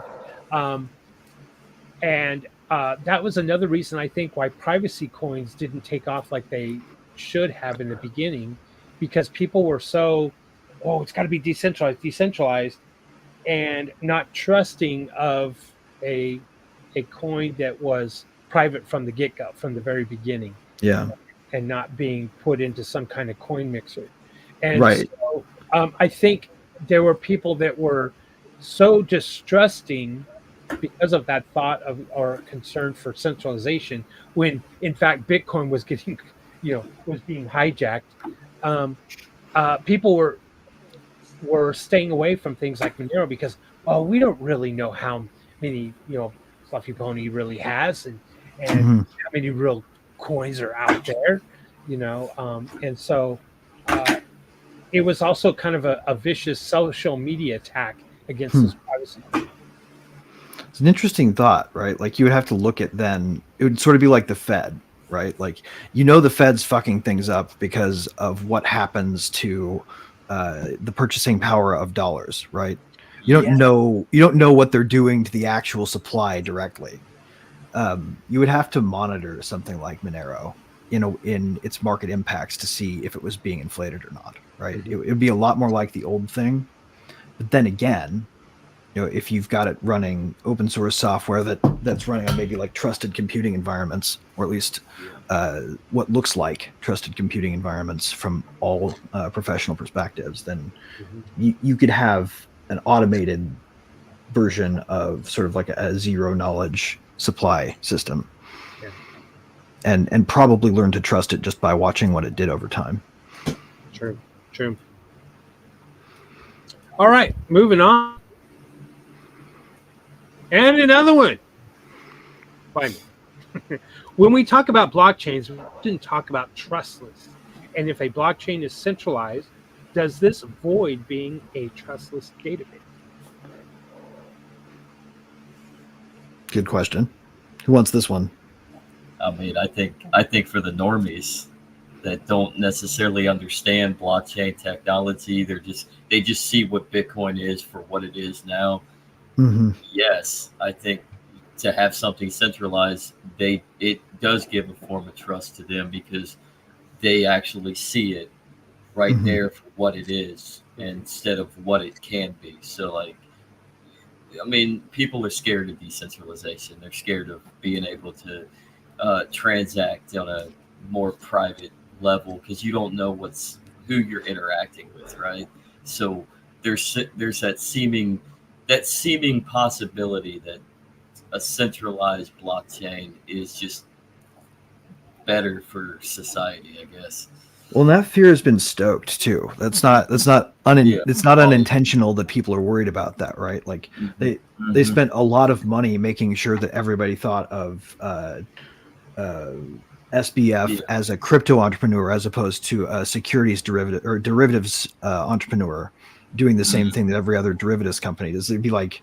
and that was another reason I think why privacy coins didn't take off like they should have in the beginning, because people were so, it's got to be decentralized, and not trusting of a coin that was private from the get go, from the very beginning, yeah. and not being put into some kind of coin mixer. And Right. so I think there were people that were so distrusting because of that thought of or concern for centralization, when in fact Bitcoin was getting, was being hijacked. People were staying away from things like Monero because, we don't really know how many, Fluffy Pony really has, and how many real coins are out there, and so it was also kind of a vicious social media attack against this privacy coin. It's an interesting thought, right? Like, you would have to look at then, it would sort of be like the Fed, right? Like, the Fed's fucking things up because of what happens to the purchasing power of dollars, right? You don't know what they're doing to the actual supply directly. You would have to monitor something like Monero in its market impacts to see if it was being inflated or not, right? It would be a lot more like the old thing. But then again, if you've got it running open source software that's running on maybe like trusted computing environments, or at least what looks like trusted computing environments from all professional perspectives, then you could have an automated version of sort of like a zero knowledge supply system, and probably learn to trust it just by watching what it did over time. True. All right, moving on. And another one. Fine. When we talk about blockchains, we didn't talk about trustless. And if a blockchain is centralized, does this void being a trustless database? Good question. Who wants this one? I mean, I think for the normies that don't necessarily understand blockchain technology, they just see what Bitcoin is for what it is now. Yes, I think to have something centralized, it does give a form of trust to them because they actually see it right there for what it is instead of what it can be. So, like, I mean, people are scared of decentralization. They're scared of being able to transact on a more private level because you don't know who you're interacting with, right? So there's that seeming possibility that a centralized blockchain is just better for society, I guess. Well, that fear has been stoked too. It's not unintentional that people are worried about that, right? Like they spent a lot of money making sure that everybody thought of SBF as a crypto entrepreneur as opposed to a securities derivative or derivatives entrepreneur doing the same thing that every other derivatives company does. It'd be like,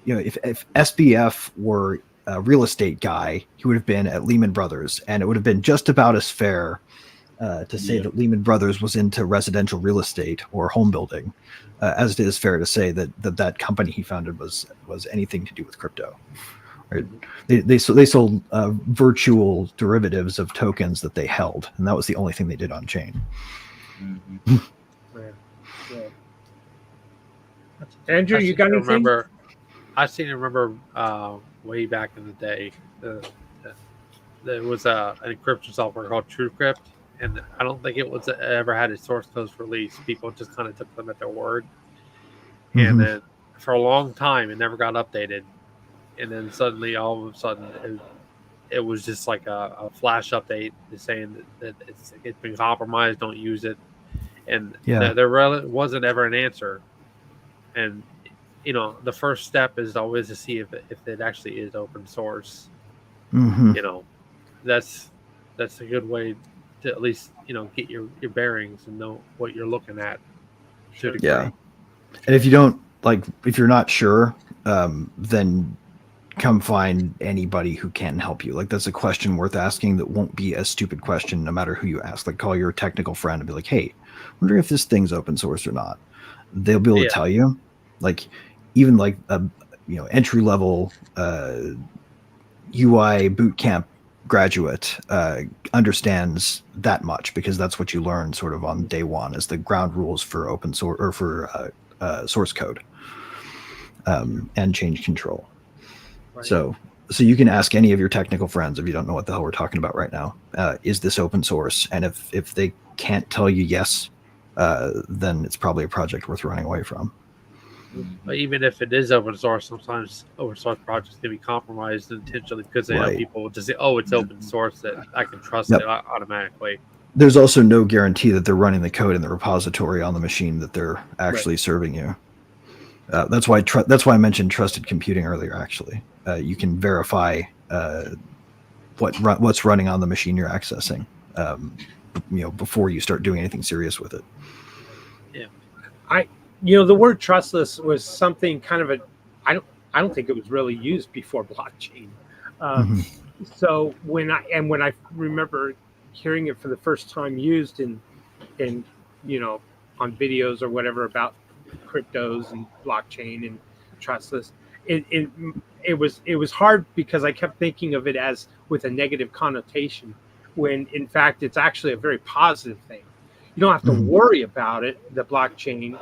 if SBF were a real estate guy, he would have been at Lehman Brothers, and it would have been just about as fair to say that Lehman Brothers was into residential real estate or home building, as it is fair to say that company he founded was anything to do with crypto. Right? They sold virtual derivatives of tokens that they held, and that was the only thing they did on chain. Andrew, you got anything? I seem to remember way back in the day, there was an encryption software called TrueCrypt, and I don't think it was ever had its source codes released. People just kind of took them at their word, and then for a long time it never got updated, and then suddenly, all of a sudden, it was just like a flash update saying that it's been compromised. Don't use it, and there really wasn't ever an answer. And the first step is always to see if it actually is open source. That's a good way to at least get your bearings and know what you're looking at. And if you don't if you're not sure, then come find anybody who can help you. Like, that's a question worth asking that won't be a stupid question no matter who you ask. Like, call your technical friend and be like, hey, wondering if this thing's open source or not. They'll be able to tell you. Like, even like a entry level UI bootcamp graduate understands that much, because that's what you learn sort of on day one is the ground rules for open source or for source code and change control. Right. So you can ask any of your technical friends if you don't know what the hell we're talking about right now. Is this open source? And if they can't tell you yes, then it's probably a project worth running away from. But even if it is open source, sometimes open source projects can be compromised intentionally because they know people will just say, "Oh, it's open source, that I can trust it automatically." There's also no guarantee that they're running the code in the repository on the machine that they're actually serving you. That's why I mentioned trusted computing earlier. Actually, you can verify what's running on the machine you're accessing, before you start doing anything serious with it. Yeah, the word trustless was something kind of I don't think it was really used before blockchain. So when I remember hearing it for the first time used in on videos or whatever about cryptos and blockchain and trustless, it was hard because I kept thinking of it as with a negative connotation, when in fact it's actually a very positive thing. You don't have to worry about it, the blockchain,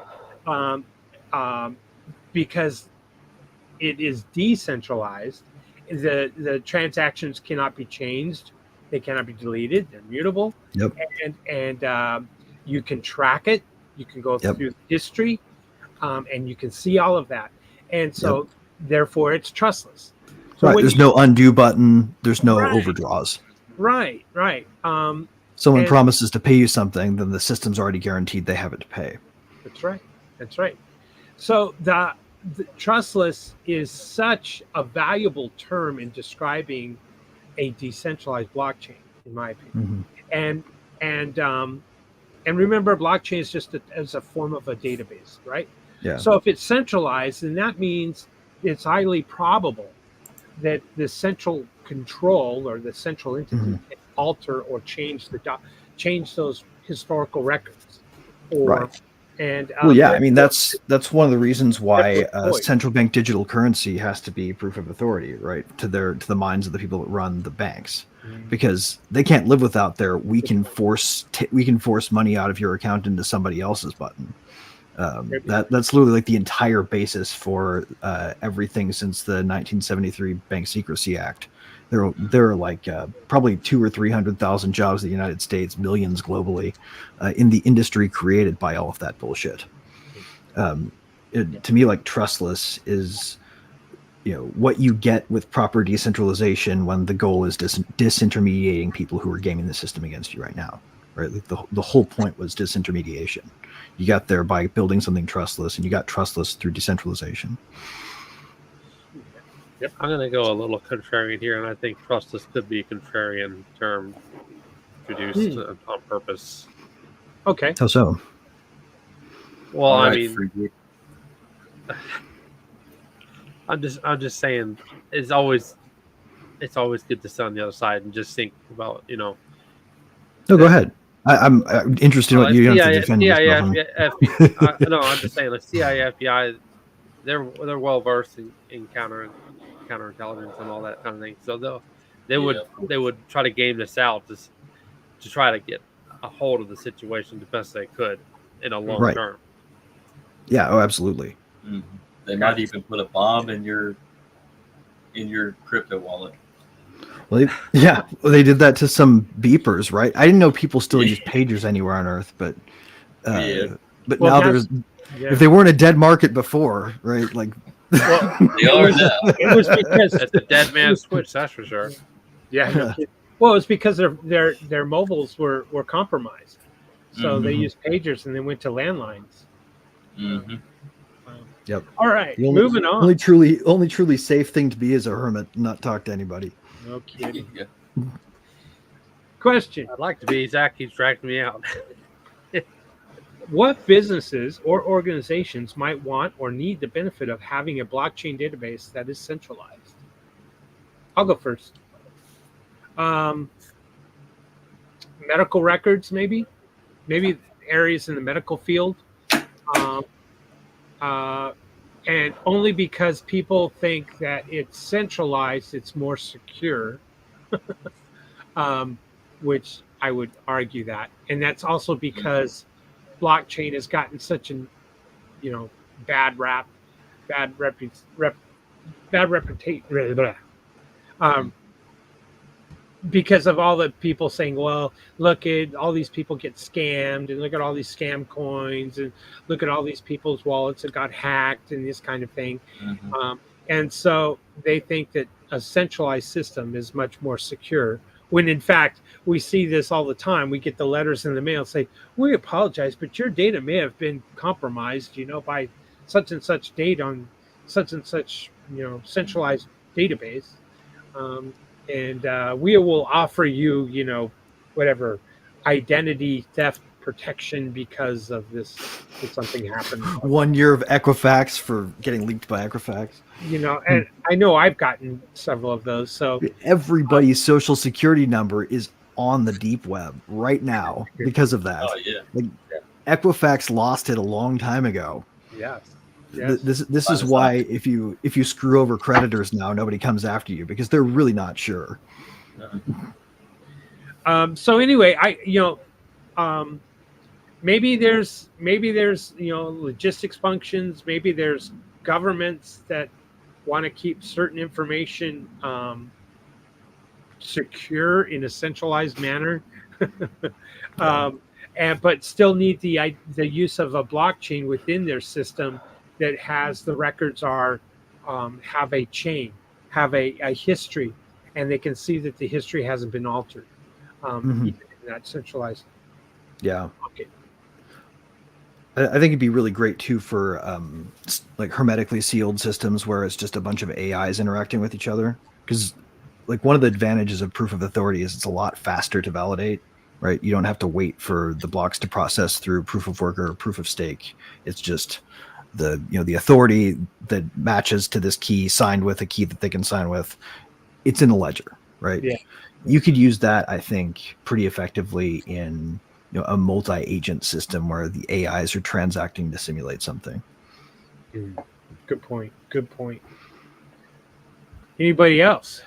because it is decentralized. The transactions cannot be changed, they cannot be deleted, they're mutable. And you can track it, you can go through the history, and you can see all of that, and so therefore it's trustless. So there's no undo button, there's no overdraws. Right. Someone promises to pay you something, then the system's already guaranteed they have it to pay. That's right. So the trustless is such a valuable term in describing a decentralized blockchain, in my opinion. And remember, blockchain is just as a form of a database, right? Yeah. So if it's centralized, then that means it's highly probable that the central control or the central entity can alter or change those historical records. And I mean, that's one of the reasons why central bank digital currency has to be proof of authority, right? To the minds of the people that run the banks, because they can't live without their we can force money out of your account into somebody else's button. That's literally like the entire basis for everything since the 1973 Bank Secrecy Act. There are like probably 200,000 or 300,000 jobs in the United States, millions globally, in the industry created by all of that bullshit. To me, like, trustless is, what you get with proper decentralization when the goal is disintermediating people who are gaming the system against you right now. right? Like the whole point was disintermediation. You got there by building something trustless, and you got trustless through decentralization. Yep. I'm going to go a little contrarian here, and I think trustless could be a contrarian term introduced on purpose. Okay. How so? Well, All I right, mean, Freaky. I'm just saying, it's always good to sit on the other side and just think about, No, go ahead. I'm interested in what you don't have to defend yourself. no, I'm just saying, like CIA, FBI, they're well versed in counterintelligence and all that kind of thing. So they would try to game this out to try to get a hold of the situation the best they could in a long term. Yeah, oh, absolutely. Mm-hmm. They might even put a bomb in your crypto wallet. Well, they did that to some beepers, right? I didn't know people still use pagers anywhere on Earth, but but now there's if they weren't a dead market before, right? Like they are now. It was because it's a dead man's switch, that's for sure. Yeah. No, well, it's because their mobiles were compromised, so they used pagers and they went to landlines. Mm-hmm. Yep. All right, moving on. Only truly safe thing to be is a hermit, not talk to anybody. No kidding. Question. I'd like to be. Zach keeps dragging me out. What businesses or organizations might want or need the benefit of having a blockchain database that is centralized? I'll go first. Medical records, maybe areas in the medical field. And only because people think that it's centralized, it's more secure, which I would argue that. And that's also because blockchain has gotten such an, bad reputation. Because of all the people saying, well, look at all these people get scammed, and look at all these scam coins, and look at all these people's wallets that got hacked and this kind of thing. Mm-hmm. And so they think that a centralized system is much more secure, when in fact we see this all the time. We get the letters in the mail say, we apologize, but your data may have been compromised, by such and such date on such and such, centralized database. And we will offer you, whatever identity theft protection because of this. If something happened, 1 year of Equifax for getting leaked by Equifax. And I know I've gotten several of those. So everybody's social security number is on the deep web right now because of that. Oh yeah. Equifax lost it a long time ago. Yes. This is why if you screw over creditors now, nobody comes after you, because they're really not sure. So anyway, maybe there's logistics functions. Maybe there's governments that want to keep certain information secure in a centralized manner, but still need the use of a blockchain within their system that has the records have a chain, have a history, and they can see that the history hasn't been altered, even in that centralized. Yeah. Okay. I think it'd be really great too for like hermetically sealed systems where it's just a bunch of AIs interacting with each other, because one of the advantages of proof of authority is it's a lot faster to validate, right? You don't have to wait for the blocks to process through proof of work or proof of stake. It's just the authority that matches to this key signed with a key that they can sign with. It's in a ledger, right? Yeah. You could use that, I think, pretty effectively in a multi-agent system where the AIs are transacting to simulate something. Good point. Anybody else?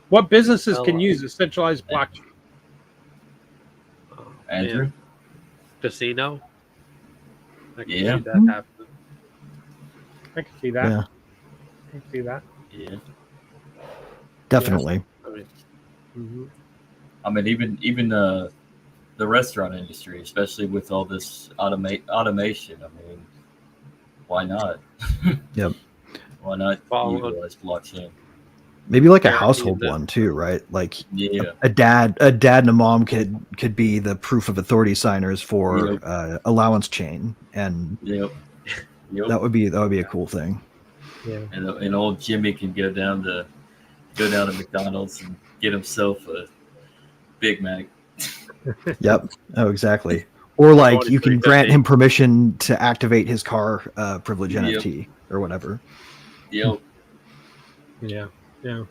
What businesses can use a centralized blockchain? Andrew? Man. Casino? I can see that happening. I can see that. Yeah. I can see that. Yeah. Definitely. I mean, even the restaurant industry, especially with all this automation. I mean, why not? Yep. Why not utilize blockchain? Maybe like a guaranteed household that- one too, right? Like Yeah. a dad and a mom could be the proof of authority signers for Yep. allowance chain, and Yep. Yep. that would be a cool thing. Yeah. And old Jimmy can go down to McDonald's and get himself a Big Mac. Yep. Oh, exactly. Or like you can 23.50. grant him permission to activate his car privilege Yep. NFT or whatever. Yep. Yeah. Yeah.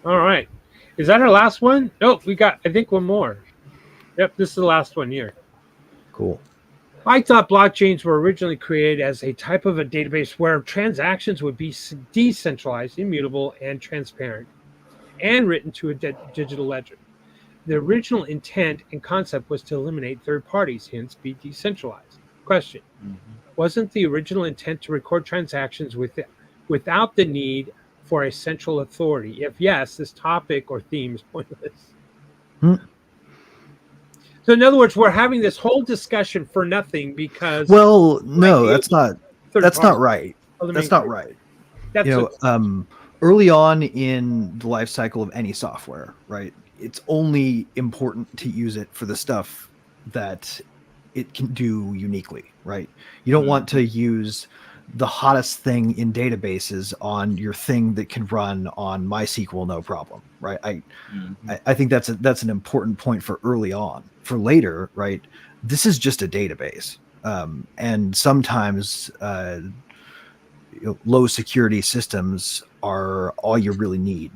All right. Is that our last one? Nope. We got, I think, one more. Yep. This is the last one here. Cool. I thought blockchains were originally created as a type of a database where transactions would be decentralized, immutable, and transparent, and written to a digital ledger. The original intent and concept was to eliminate third parties, hence be decentralized. Question: wasn't the original intent to record transactions without the need for a central authority? If yes, this topic or theme is pointless. So in other words, we're having this whole discussion for nothing because Well, no, that's not third that's not party right. eliminate That's not third- right. That's You what- know, early on in the life cycle of any software, right? It's only important to use it for the stuff that it can do uniquely, right? You don't want to use the hottest thing in databases on your thing that can run on MySQL no problem, right? I think that's an important point for early on. For later, right? This is just a database, and sometimes low security systems are all you really need.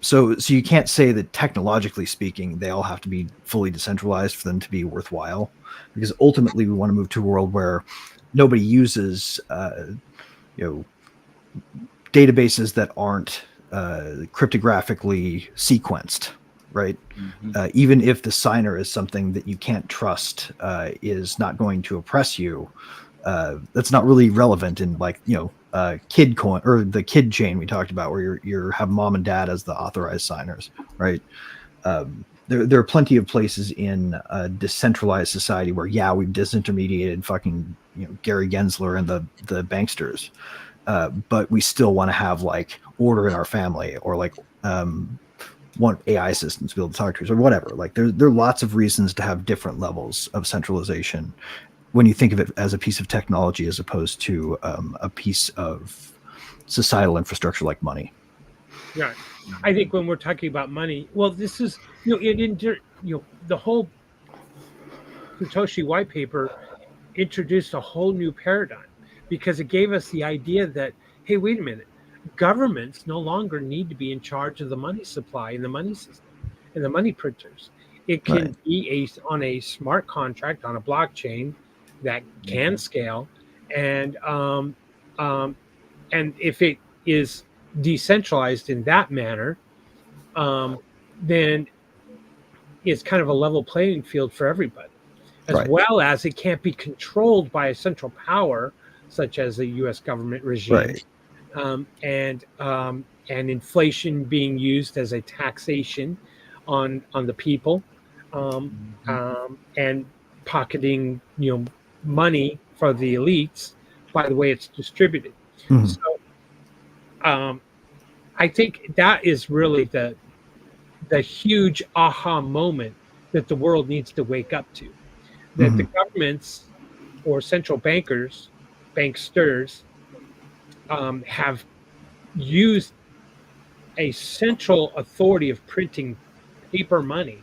So you can't say that technologically speaking, they all have to be fully decentralized for them to be worthwhile, because ultimately we want to move to a world where nobody uses, databases that aren't cryptographically sequenced, right? Even if the signer is something that you can't trust, is not going to oppress you, that's not really relevant in kid coin or the kid chain we talked about, where you have mom and dad as the authorized signers, right? There are plenty of places in a decentralized society where we've disintermediated fucking Gary Gensler and the banksters, but we still want to have like order in our family, or like want AI systems to be able to talk to us or whatever. Like there are lots of reasons to have different levels of centralization when you think of it as a piece of technology as opposed to a piece of societal infrastructure like money. Yeah, I think when we're talking about money, well, this is the whole Satoshi white paper introduced a whole new paradigm, because it gave us the idea that, hey, wait a minute, governments no longer need to be in charge of the money supply and the money system and the money printers. It can be on a smart contract on a blockchain that can scale, and if it is decentralized in that manner, then it's kind of a level playing field for everybody, as well as it can't be controlled by a central power such as the U.S. government regime, and inflation being used as a taxation on the people, and pocketing money for the elites by the way it's distributed. So I think that is really the huge aha moment that the world needs to wake up to, that the governments or central banksters have used a central authority of printing paper money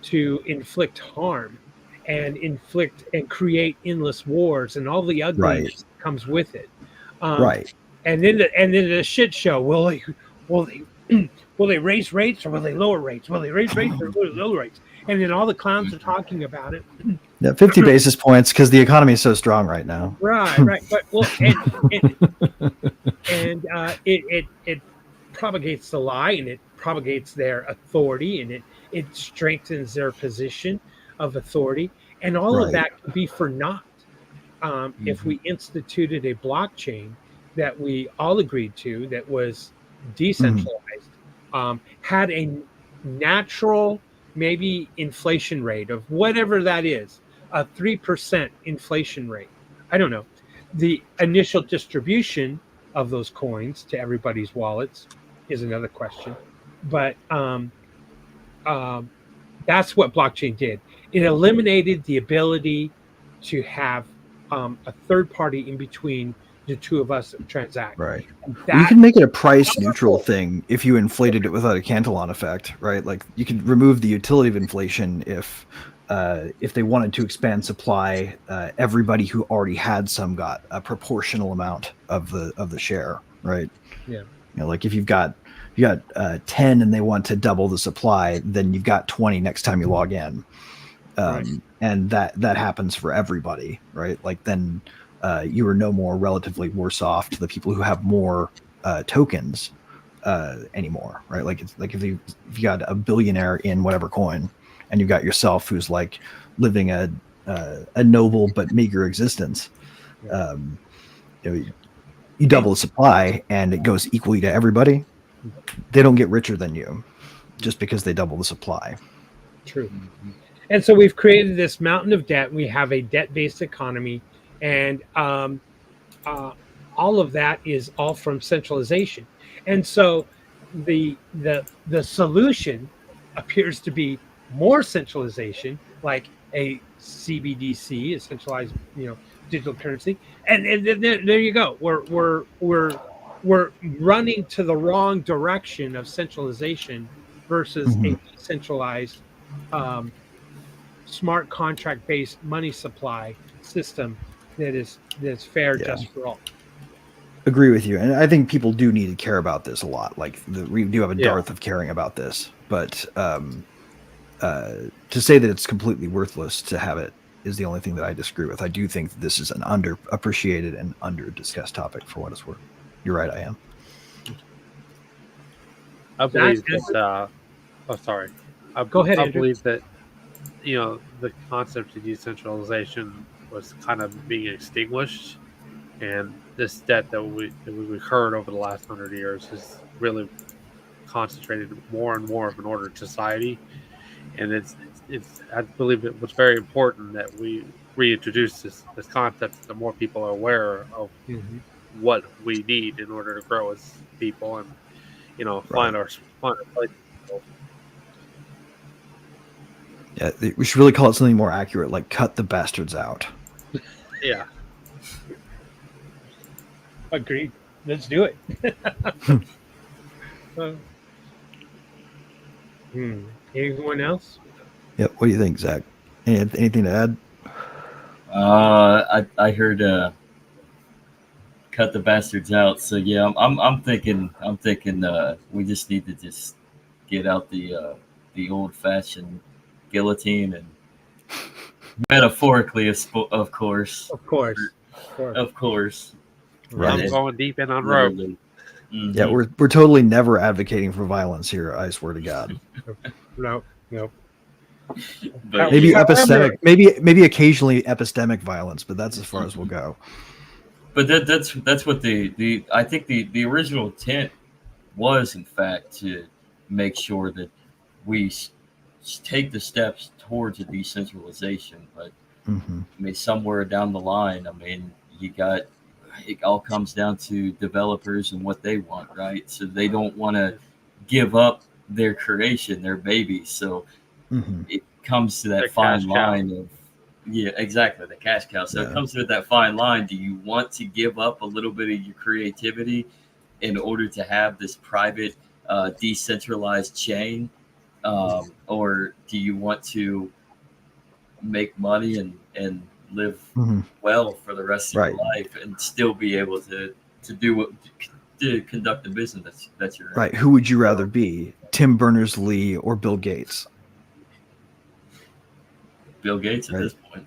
to inflict harm and create endless wars and all the ugliness that comes with it. And then the shit show. Will they raise rates or will they lower rates? Will they raise rates or will they lower rates? And then all the clowns are talking about it. 50 basis points because the economy is so strong right now. Right. But it propagates the lie, and it propagates their authority, and it strengthens their position of authority, and all of that could be for naught if we instituted a blockchain that we all agreed to, that was decentralized, had a natural maybe inflation rate of whatever that is, a 3% inflation rate. I don't know. The initial distribution of those coins to everybody's wallets is another question. But that's what blockchain did. It eliminated the ability to have a third party in between the two of us transact. Right. And Well, you that can make it a price neutral thing if you inflated it without a Cantillon effect, right? Like you could remove the utility of inflation if they wanted to expand supply, everybody who already had some got a proportional amount of the share, right? Yeah. You know, like if you got 10 and they want to double the supply, then you've got 20 next time you log in. Right. And that happens for everybody, right? Like then you are no more relatively worse off to the people who have more tokens anymore, right? Like it's like if you got a billionaire in whatever coin, and you've got yourself who's like living a noble but meager existence, you know, you double the supply and it goes equally to everybody. They don't get richer than you just because they double the supply. True. And so we've created this mountain of debt. We have a debt-based economy, and all of that is all from centralization. And so the solution appears to be more centralization, like a CBDC, a centralized, digital currency. And there you go. We're running to the wrong direction of centralization versus a decentralized, smart contract based money supply system that's fair, just for all. Agree with you, and I think people do need to care about this a lot. Like we do have a dearth of caring about this, but to say that it's completely worthless to have it is the only thing that I disagree with. I do think that this is an underappreciated and under-discussed topic for what it's worth. You're right, I am. I believe that. Sorry. Go ahead, I Andrew. believe that the concept of decentralization was kind of being extinguished, and this debt that we've incurred over the last 100 years has really concentrated more and more of an ordered society. And it's I believe it was very important that we reintroduce this concept so more people are aware of what we need in order to grow as people and find our place. Yeah, we should really call it something more accurate, like cut the bastards out. Yeah. Agreed. Let's do it. Anyone else? Yeah. What do you think, Zach? Anything to add? I heard cut the bastards out. So yeah, I'm thinking we just need to just get out the old fashioned guillotine and metaphorically, of course. Right. I'm going deep in on rope. Mm-hmm. Yeah, we're totally never advocating for violence here. I swear to God. No. But Maybe epistemic, maybe occasionally epistemic violence, but that's as far as we'll go. But that's what I think the original intent was, in fact, to make sure that we take the steps towards a decentralization. But I mean, somewhere down the line, I mean, it all comes down to developers and what they want, right? So they don't want to give up their creation, their baby. So it comes to that fine line of, exactly, the cash cow. So it comes to that fine line. Do you want to give up a little bit of your creativity in order to have this private, decentralized chain? Or do you want to make money and live well for the rest of your life and still be able to conduct the business that you're in? Right. Who would you rather be, Tim Berners-Lee or Bill Gates? Bill Gates at this point.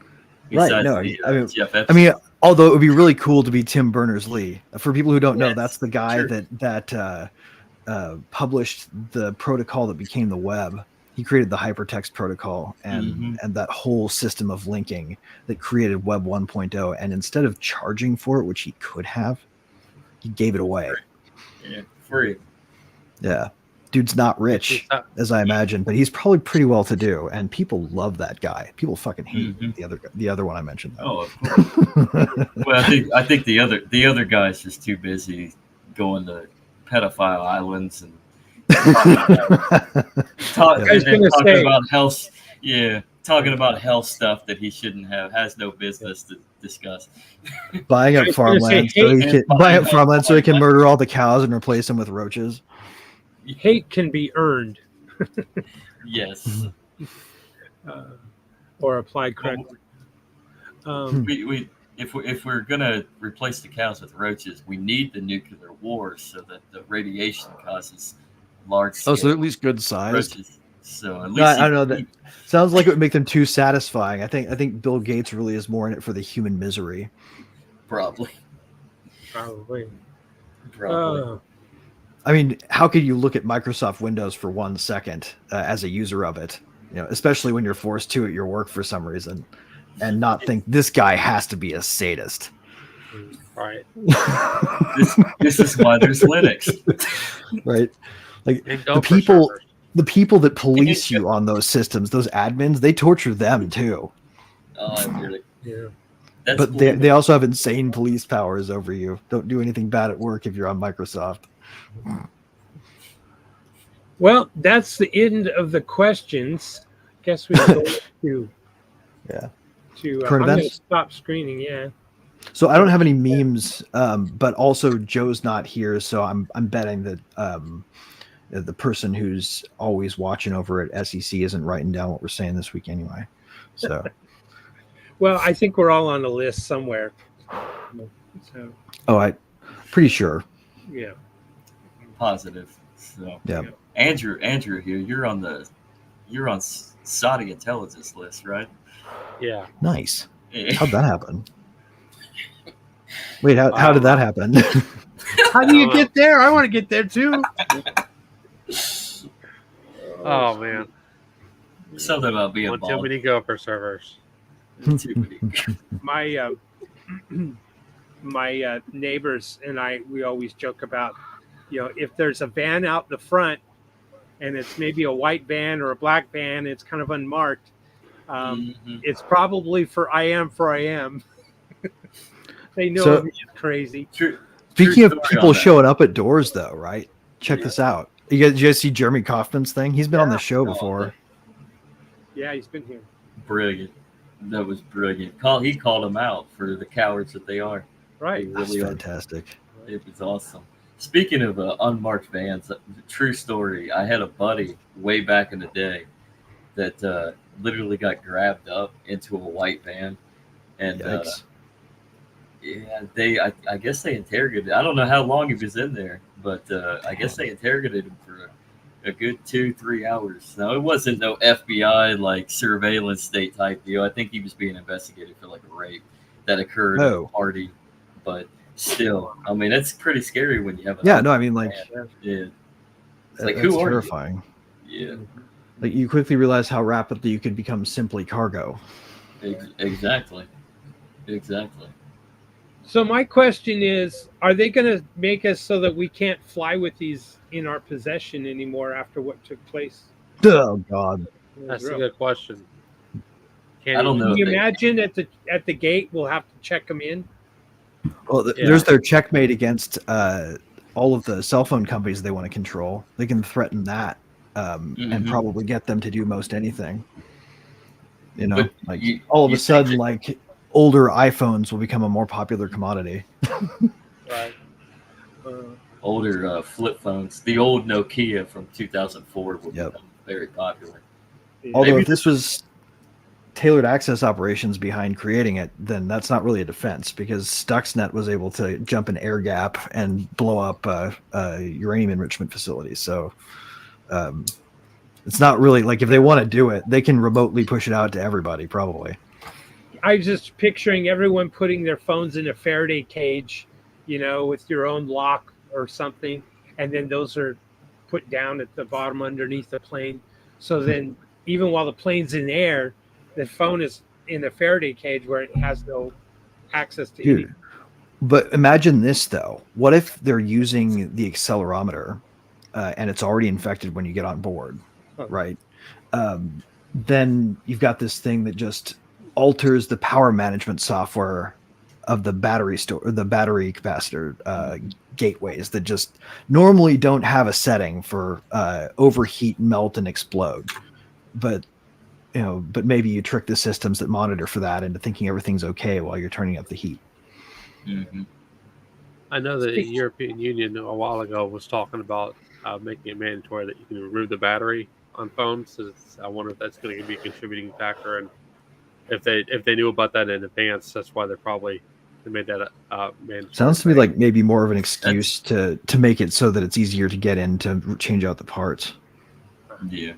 Right. No, I mean, although it would be really cool to be Tim Berners-Lee. For people who don't know, that's the guy that published the protocol that became the web. He created the hypertext protocol and that whole system of linking that created Web 1.0. And instead of charging for it, which he could have, he gave it away. Free. Yeah. Dude's not rich, as I imagine, but he's probably pretty well to do, and people love that guy. People fucking hate the other one I mentioned. Oh, of course. Well, I think the other guy's just too busy going to pedophile islands and talking about health. Yeah, talking about health stuff that he shouldn't has no business to discuss. Buying up farmland so he can murder all the cows and replace them with roaches. Hate can be earned. Yes. Or applied correctly. If we're gonna replace the cows with roaches, we need the nuclear war so that the radiation causes large scale. Oh, so they're at least good sized. Roaches. So at least I don't know that sounds like it would make them too satisfying. I think Bill Gates really is more in it for the human misery. Probably. I mean, how could you look at Microsoft Windows for 1 second as a user of it, especially when you're forced to at your work for some reason, and not think this guy has to be a sadist? Right. This is why there's Linux. Right. Like the people that police you on those systems, those admins, they torture them too. Oh, really? Yeah. But cool. They also have insane police powers over you. Don't do anything bad at work if you're on Microsoft. Well, that's the end of the questions. Guess we go to current I'm going to events. stop screening. Yeah. So I don't have any memes, but also Joe's not here, so I'm betting that the person who's always watching over at SEC isn't writing down what we're saying this week anyway. So. Well, I think we're all on a list somewhere. So. Oh, I'm pretty sure. Yeah. Positive. So yeah. Andrew here, you're on Saudi intelligence list, right? Yeah. Nice. How'd that happen? Wait, how did that happen? How do you get there? I want to get there too. Oh man. Something about being too many Gopher servers. My neighbors and we always joke about, if there's a van out the front and it's maybe a white van or a black van, it's kind of unmarked. It's probably for I am. They know I'm crazy. Speaking of people showing up at doors, though, right? Check this out. You guys see Jeremy Kaufman's thing? He's been on the show before. Yeah, he's been here. Brilliant. That was brilliant. He called them out for the cowards that they are. Right. They really That's fantastic. It was awesome. Speaking of unmarked vans, true story. I had a buddy way back in the day that literally got grabbed up into a white van, and I guess they interrogated. I don't know how long he was in there, but I guess they interrogated him for a good 2-3 hours. Now, it wasn't no FBI like surveillance state type deal. I think he was being investigated for like a rape that occurred at a party, but still, I mean, that's pretty scary when you have it's like, who are terrifying. You? Yeah. Like, you quickly realize how rapidly you could become simply cargo. Exactly. So my question is, are they going to make us so that we can't fly with these in our possession anymore after what took place? Oh God. That's a good question. I don't know. Can you imagine at the gate we'll have to check them in? Well, there's their checkmate against all of the cell phone companies they want to control. They can threaten that and probably get them to do most anything. All of a sudden, like older iPhones will become a more popular commodity. Right. Older flip phones. The old Nokia from 2004 will become very popular. Although if this was tailored access operations behind creating it, then that's not really a defense, because Stuxnet was able to jump an air gap and blow up uranium enrichment facilities. So it's not really like, if they want to do it, they can remotely push it out to everybody, probably. I was just picturing everyone putting their phones in a Faraday cage, with your own lock or something, and then those are put down at the bottom underneath the plane. So then, even while the plane's in air, the phone is in a Faraday cage where it has no access to anything. But imagine this, though. What if they're using the accelerometer and it's already infected when you get on board, Oh. right? Then you've got this thing that just alters the power management software of the battery the battery capacitor gateways that just normally don't have a setting for overheat, melt, and explode. But but maybe you trick the systems that monitor for that into thinking everything's okay while you're turning up the heat. Mm-hmm. I know the European Union a while ago was talking about making it mandatory that you can remove the battery on phones. So I wonder if that's going to be a contributing factor, and if they knew about that in advance, that's why they made that mandatory. Sounds to me like maybe more of an excuse to make it so that it's easier to get in to change out the parts. Yeah.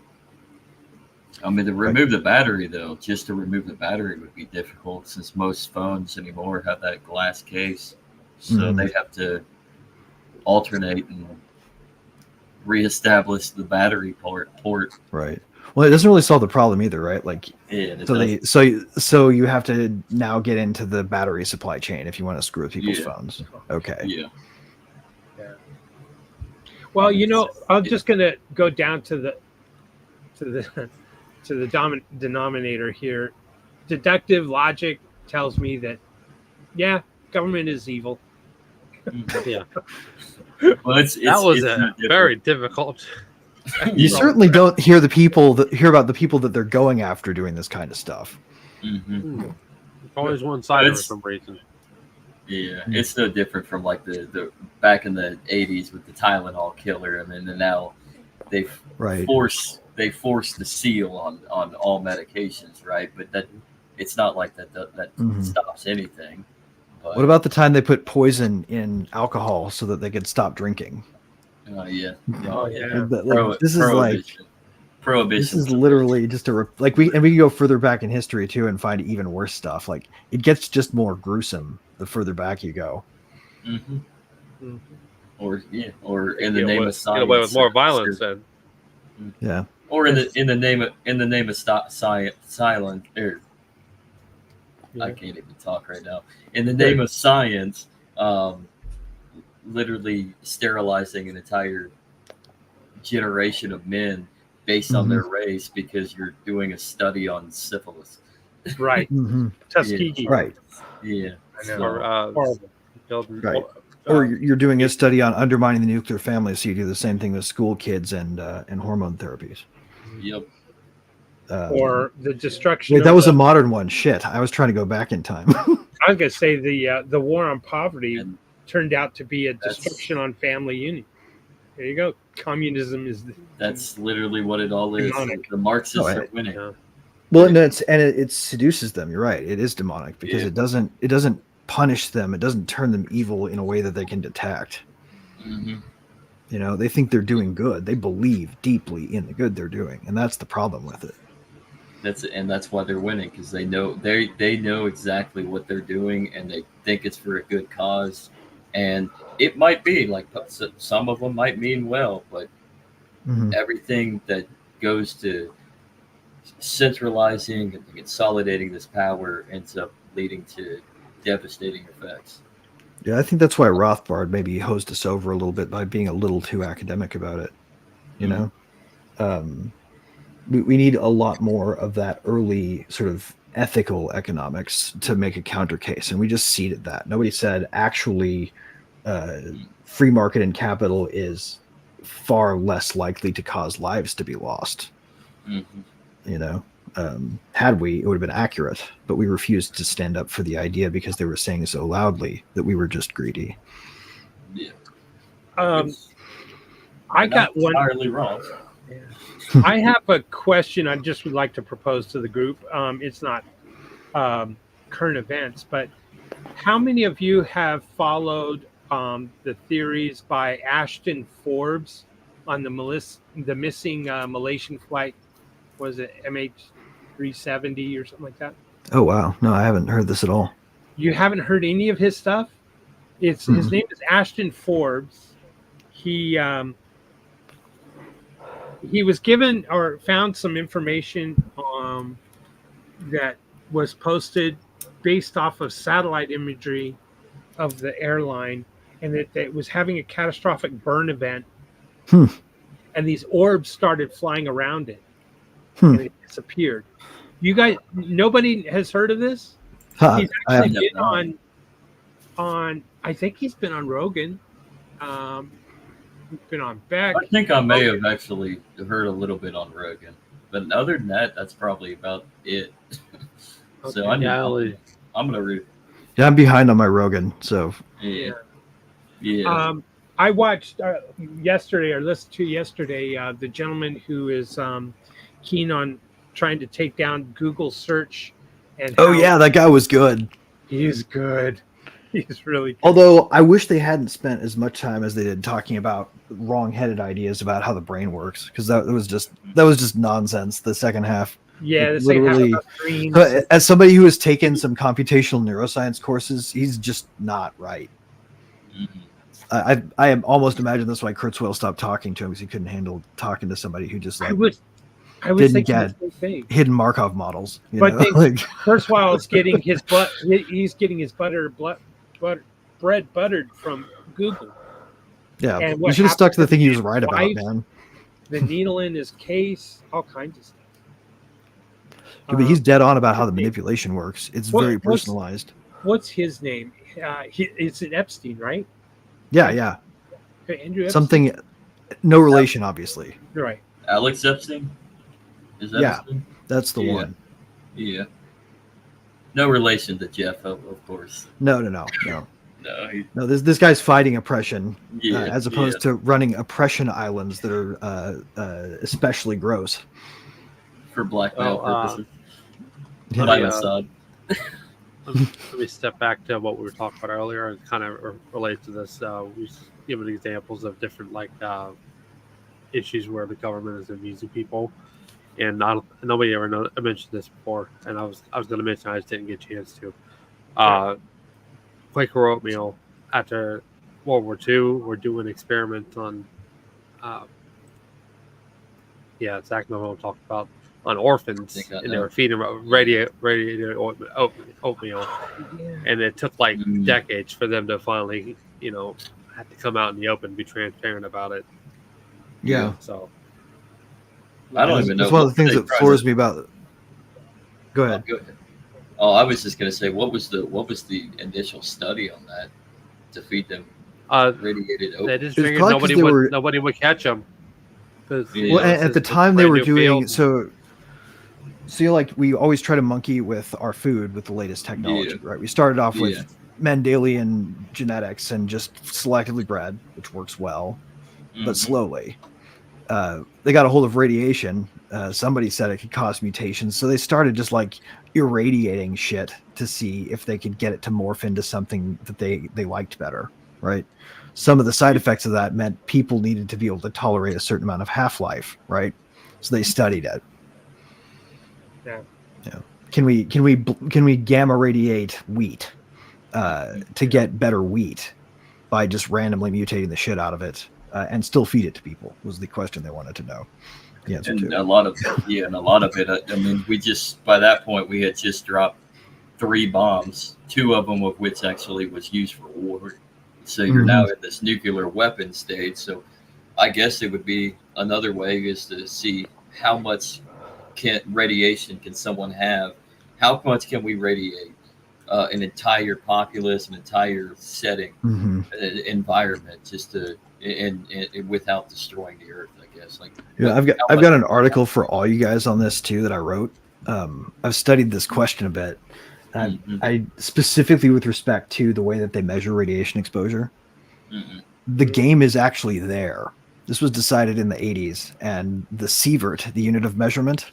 I mean, to remove the battery, though, just to remove the battery would be difficult since most phones anymore have that glass case. So they have to alternate and reestablish the battery port. Right. Well, it doesn't really solve the problem either, right? Like, so you have to now get into the battery supply chain if you want to screw with people's phones. Okay. Yeah. Well, I'm just going to go down to the denominator here. Deductive logic tells me that, government is evil. Yeah. Well, that was very difficult. You certainly don't hear about the people that they're going after doing this kind of stuff. Mm-hmm. Always one sided for some reason. Yeah, it's no different from like the back in the 80s with the Tylenol killer, and then now they force the seal on all medications, right? But that it's not like that stops anything. But, what about the time they put poison in alcohol so that they could stop drinking? Yeah. This is like prohibition. This is literally just we can go further back in history too and find even worse stuff. Like it gets just more gruesome the further back you go. Mm-hmm. Mm-hmm. Or in the name of science, get away with more violence then. Yeah. Or in the name of silence. I can't even talk right now. In the name of science, literally sterilizing an entire generation of men based on their race because you're doing a study on syphilis. Right. Tuskegee. Yeah. Right. Yeah. I know. Right. Or you're doing a study on undermining the nuclear family, so you do the same thing with school kids and hormone therapies. Yep. Or the destruction. Wait, that was a modern one. Shit, I was trying to go back in time. I was going to say the war on poverty turned out to be a destruction on family union. There you go. Communism is. That's literally what it all is. Demonic. The Marxists are winning. Yeah. Well, no, it seduces them. You're right. It is demonic because it doesn't punish them. It doesn't turn them evil in a way that they can detect. Mm-hmm. They think they're doing good. They believe deeply in the good they're doing, and that's the problem with it. That's why they're winning, because they know exactly what they're doing, and they think it's for a good cause. And it might be like some of them might mean well, but everything that goes to centralizing and consolidating this power ends up leading to devastating effects. Yeah, I think that's why Rothbard maybe hosed us over a little bit by being a little too academic about it. We need a lot more of that early sort of ethical economics to make a counter case, and we just ceded that. Nobody said actually free market and capital is far less likely to cause lives to be lost. Had we, it would have been accurate, but we refused to stand up for the idea because they were saying so loudly that we were just greedy. Yeah. I got one entirely wrong. Yeah. I have a question I just would like to propose to the group. It's not current events, but how many of you have followed the theories by Ashton Forbes on the missing Malaysian flight? Was it MH370 or something like that? Oh, wow. No, I haven't heard this at all. You haven't heard any of his stuff? His name is Ashton Forbes. He was given or found some information that was posted based off of satellite imagery of the airline, and that it was having a catastrophic burn event and these orbs started flying around it, Hmm. and it disappeared. You guys, nobody has heard of this. Huh. He's I actually have been on. I think he's been on Rogan. He's been on Beck. I think I may have actually heard a little bit on Rogan, but other than that, that's probably about it. So Okay. I need, Yeah, I'm gonna read. Yeah, I'm behind on my Rogan, so Yeah, yeah. I watched yesterday, or listened to yesterday, the gentleman who is keen on trying to take down Google search, and oh how yeah, that guy was good. he's good. He's really good. Although I wish they hadn't spent as much time as they did talking about wrong-headed ideas about how the brain works, because that was just nonsense. The second half, Yeah, like, the same literally. half about dreams. But as somebody who has taken some computational neuroscience courses, he's just not right. Mhm. I am almost imagine that's why Kurzweil stopped talking to him, because he couldn't handle talking to somebody who just I like was didn't thinking get the same thing. hidden Markov models. You But know? think- Like, Kurzweil is getting his he's getting his bread buttered from Google. yeah, And you what should have stuck to the happened thing he to was his right about, wife? man. The needle in his case, all kinds of stuff. Yeah, but he's dead on about how the okay. manipulation works. It's What- very what's- personalized. What's his name? It's an Epstein, right? Yeah, yeah. Okay, Andrew Epstein. Something, no relation, obviously. Right. Alex Epstein. Is that Yeah. his name? That's the Yeah. one. Yeah. No relation to Jeff, of course. No. No, No, this guy's fighting oppression, yeah, as opposed to running oppression islands that are especially gross. for blackmail Oh, purposes. Yeah. By yeah. Assad. Let me step back to what we were talking about earlier and kind of relate to this. We've given examples of different issues where the government is abusing people, and nobody ever mentioned this before. And I was going to mention, I just didn't get a chance to. Quaker oatmeal after World War II were doing experiments on. Yeah, it's exactly what I'm talking about. On orphans, think I and they know. were feeding them radiated oatmeal, and it took like Mm. decades for them to finally, have to come out in the open and be transparent about it. Yeah. So I don't even know. That's one of the what things they that tried floors to- me about. Go Oh, ahead. go ahead. Oh, I was just gonna say, what was the initial study on that to feed them radiated they oatmeal? just It's figured probably 'cause they were- nobody would catch them. Yeah. Well, at the time they were doing so. so you know, like we always try to monkey with our food with the latest technology, Yeah. right? We started off with Yeah. Mendelian genetics and just selectively bred, which works well, but Mhm. slowly. They got a hold of radiation. Somebody said it could cause mutations, so they started just like irradiating shit to see if they could get it to morph into something that they liked better, right? Some of the side effects of that meant people needed to be able to tolerate a certain amount of half-life, right? So they studied it. Yeah. Yeah. Can we gamma radiate wheat to get better wheat by just randomly mutating the shit out of it and still feed it to people? Was the question they wanted to know. The answer And to. a lot of it. I mean, we just by that point we had just dropped 3 bombs, 2 of them of which actually was used for war. So you're Mhm. now in this nuclear weapon stage. So I guess it would be another way is to see how much radiation can someone have? How much can we radiate an entire populace, an entire setting, Mhm. environment, just to and without destroying the earth? I guess Yeah, what- I've got how much- an article for all you guys on this too that I wrote. I've studied this question a bit. Mhm. I specifically with respect to the way that they measure radiation exposure. Mhm. The game is actually there. This was decided in the 80s, and the sievert, the unit of measurement,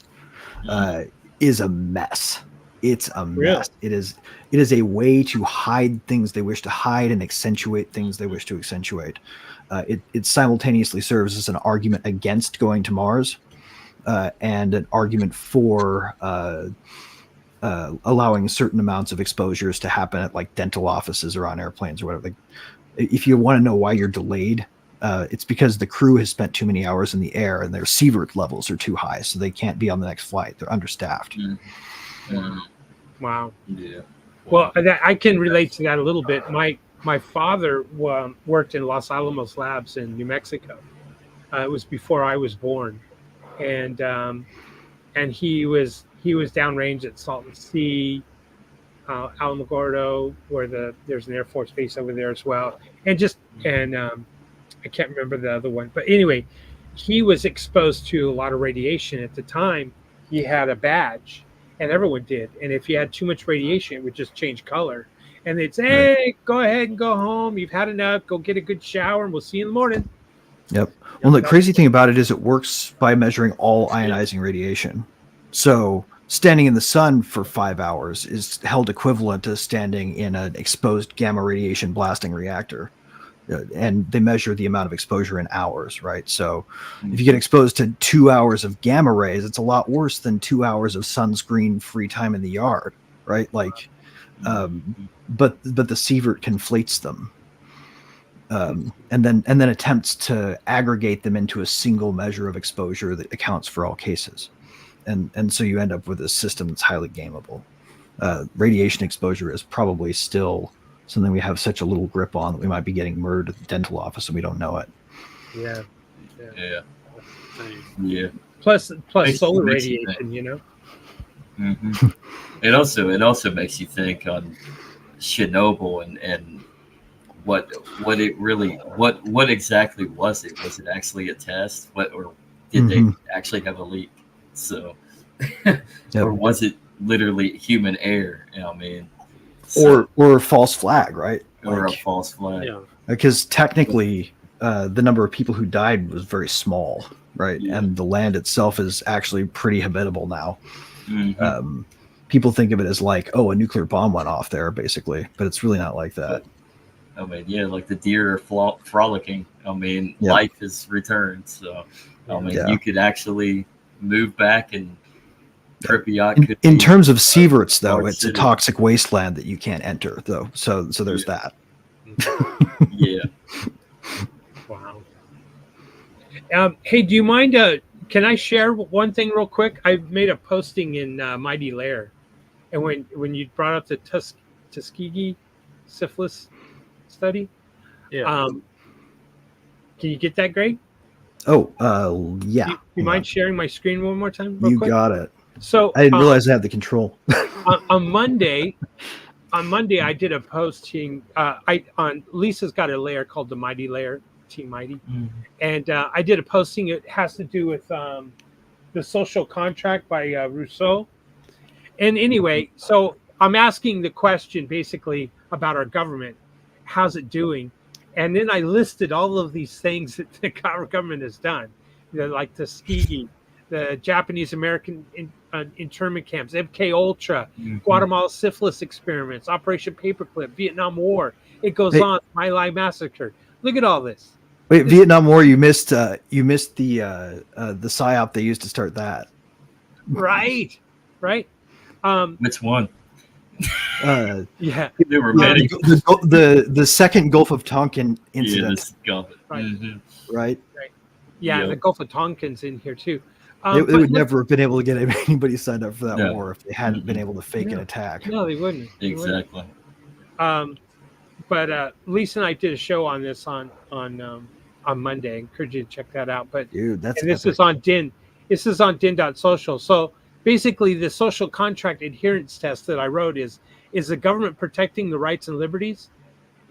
is a mess. It's a mess. Really? It is a way to hide things they wish to hide and accentuate things they wish to accentuate. It simultaneously serves as an argument against going to Mars and an argument for allowing certain amounts of exposures to happen at like dental offices or on airplanes or whatever. Like, if you want to know why you're delayed, it's because the crew has spent too many hours in the air and their sievert levels are too high, so they can't be on the next flight. They're understaffed. Mhm. Wow. Yeah. Well, I can relate to that a little bit. My father worked in Los Alamos Labs in New Mexico, It was before I was born, and he was downrange at Salton Sea, Alamogordo, where there's an Air Force base over there as well, and I can't remember the other one, but anyway, he was exposed to a lot of radiation at the time. He had a badge, and everyone did. And if you had too much radiation, it would just change color. And they'd say, "Hey, go ahead and go home. You've had enough. Go get a good shower, and we'll see you in the morning." Yep. Well, the crazy thing about it is it works by measuring all ionizing radiation. So standing in the sun for 5 hours is held equivalent to standing in an exposed gamma radiation blasting reactor. And they measure the amount of exposure in hours, right? So if you get exposed to 2 hours of gamma rays, it's a lot worse than 2 hours of sunscreen free time in the yard, right? Like, but the sievert conflates them, and then attempts to aggregate them into a single measure of exposure that accounts for all cases, and so you end up with a system that's highly gameable. Radiation exposure is probably still something we have such a little grip on that we might be getting murdered at the dental office and we don't know it. Yeah. Plus solar radiation, you know. Mm-hmm. It also makes you think on Chernobyl and what it really what exactly was it? Was it actually a test? Or did they actually have a leak? So, or was it literally human error? You know what I mean? So, or a false flag, right? Or a false flag. Yeah. Because technically, the number of people who died was very small, right? Yeah. And the land itself is actually pretty habitable now. Mm-hmm. People think of it as like, oh, a nuclear bomb went off there, basically, but it's really not like that. I mean, yeah, like the deer are frolicking. I mean, life has returned. So, I mean, you could actually move back, and Pripyat could in terms of sieverts, though, it's city. a toxic wasteland that you can't enter, though. So there's that. Yeah. Wow. Hey, do you mind? Can I share one thing real quick? I made a posting in Mighty Lair, and when you brought up the Tuskegee syphilis study, can you get that, Greg? Oh, yeah. You mind sharing my screen one more time? You got it. So I didn't realize I had the control. on Monday, I did a posting. Lisa's got a layer called the Mighty Layer, Team Mighty, and I did a posting. It has to do with the social contract by Rousseau. And anyway, so I'm asking the question basically about our government. How's it doing? And then I listed all of these things that the government has done, like Tuskegee, the Japanese American internment camps, MK Ultra, Guatemala syphilis experiments, Operation Paperclip, Vietnam War. It goes on. My Lai Massacre. Look at all this. Wait, Vietnam War. You missed the psyop they used to start that. Right. Which one? Yeah, there were many. The second Gulf of Tonkin incident. Right. Yeah, the Gulf of Tonkin's in here too. They would never have been able to get anybody signed up for that war if they hadn't been able to fake an attack. No, they wouldn't. Exactly. But Lisa and I did a show on this on Monday. I encourage you to check that out. But dude, this is on DIN. This is on DIN.social. So basically, the social contract adherence test that I wrote is the government protecting the rights and liberties?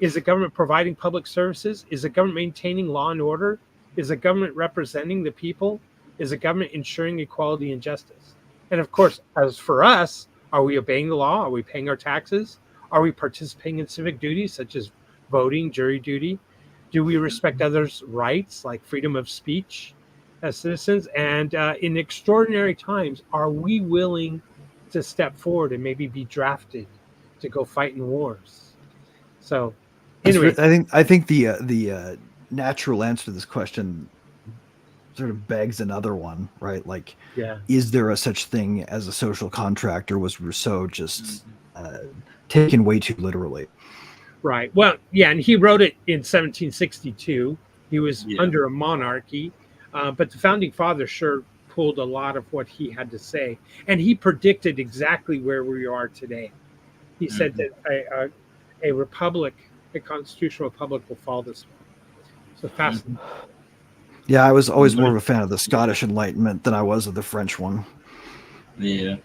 Is the government providing public services? Is the government maintaining law and order? Is the government representing the people? Is the government ensuring equality and justice? And of course, as for us, are we obeying the law? Are we paying our taxes? Are we participating in civic duties such as voting, jury duty? Do we respect others' rights like freedom of speech as citizens? And in extraordinary times, are we willing to step forward and maybe be drafted to go fight in wars? So, anyway, I think the natural answer to this question sort of begs another one, right? Like, is there a such thing as a social contract, or was Rousseau just taken way too literally? Right. Well, yeah, and he wrote it in 1762. He was under a monarchy, but the founding fathers sure pulled a lot of what he had to say, and he predicted exactly where we are today. He said that a republic, a constitutional republic, will fall this way. So fascinating. Yeah, I was always more of a fan of the Scottish Enlightenment than I was of the French one. Yeah.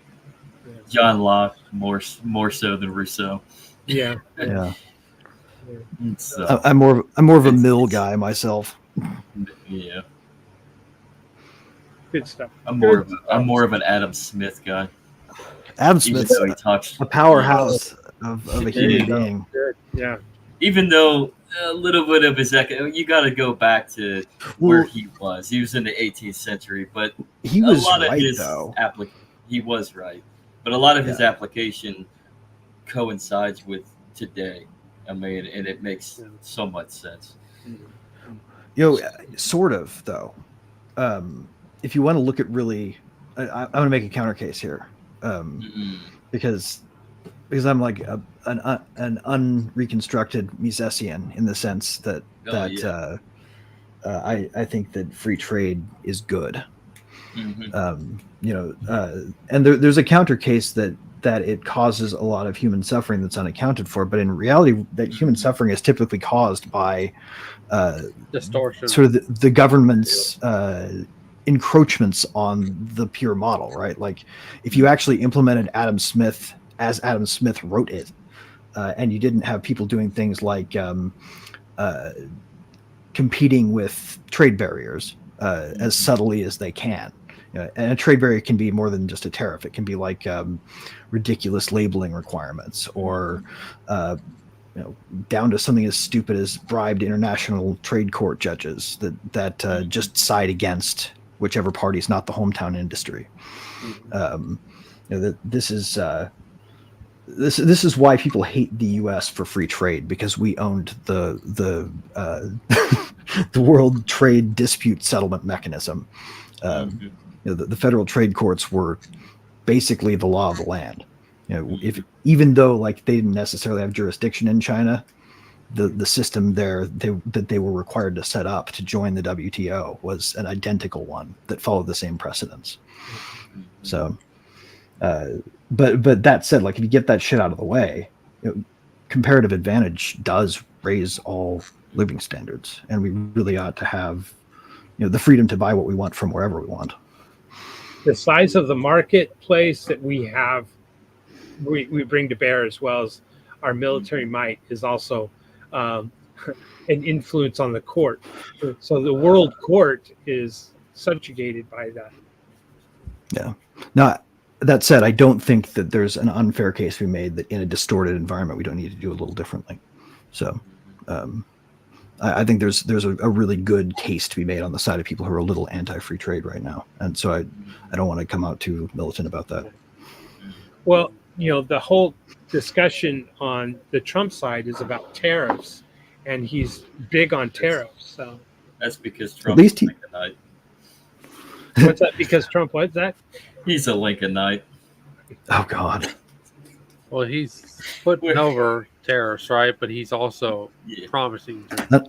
John Locke more so than Rousseau. Yeah. Yeah, So I'm more of a It's- Mill it's- guy myself. yeah, Good stuff. I'm Good more of an Adam Smith guy. Adam Even Smith's though he talks a powerhouse of a There human you go. being. Good. Yeah. even though a little bit of his you got to go back to where Well, he was. He was in the 18th century, but he a was lot of right his though. he was right, but a lot of his Yeah. application coincides with today. I mean, and it makes so much sense. Sort of though. If you want to look at really, I'm going to make a counter case here, because I'm like an unreconstructed Misesian in the sense that I think that free trade is good. And there's a counter case that it causes a lot of human suffering that's unaccounted for, but in reality, that human suffering is typically caused by Distortion. sort of the government's encroachments on the pure model, right? Like if you actually implemented Adam Smith as Adam Smith wrote it, and you didn't have people doing things like competing with trade barriers as subtly as they can. And a trade barrier can be more than just a tariff. It can be like ridiculous labeling requirements, or down to something as stupid as bribed international trade court judges that just side against whichever party is not the hometown industry. This is why people hate the U.S. for free trade, because we owned the the World Trade Dispute Settlement Mechanism. The federal trade courts were basically the law of the land. Even though like they didn't necessarily have jurisdiction in China, the system there that they were required to set up to join the WTO was an identical one that followed the same precedents. So, but that said, like if you get that shit out of the way, comparative advantage does raise all living standards, and we really ought to have the freedom to buy what we want from wherever we want. The size of the marketplace that we have, we bring to bear, as well as our military might, is also an influence on the court. So the world court is subjugated by that. Yeah. Now, that said, I don't think that there's an unfair case to be made that in a distorted environment we don't need to do a little differently. So I think there's a really good case to be made on the side of people who are a little anti-free trade right now. And so I don't want to come out too militant about that. Well, the whole discussion on the Trump side is about tariffs, and he's big on tariffs. So that's because Trump at least is Lincolnite. What's that? Because Trump, what's that? He's a Lincolnite. Oh God. Well, he's putting over tariffs, right? But he's also promising to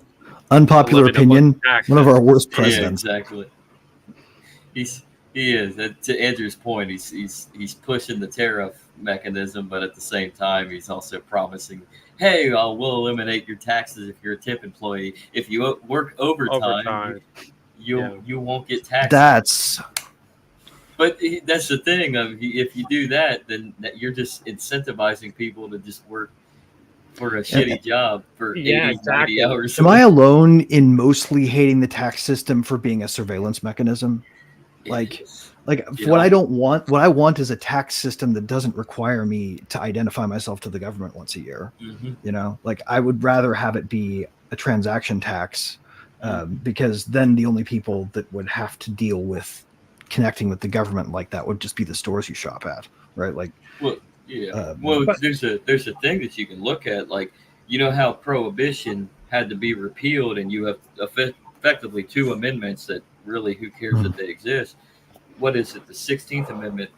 Unpopular opinion. One of our worst presidents. Yeah, exactly. He is. To Andrew's point, he's pushing the tariff mechanism, but at the same time, he's also promising, "Hey, we'll eliminate your taxes if you're a tip employee. If you work overtime. You won't get taxes." But that's the thing. If you do that, then you're just incentivizing people to just work for a shitty job for 80, 90 hours. Am I alone in mostly hating the tax system for being a surveillance mechanism? What I want is a tax system that doesn't require me to identify myself to the government once a year. I would rather have it be a transaction tax, because then the only people that would have to deal with connecting with the government like that would just be the stores you shop at, right? There's a thing that you can look at, how prohibition had to be repealed, and you have effectively two amendments that really, who cares that they exist? What is it? The 16th Amendment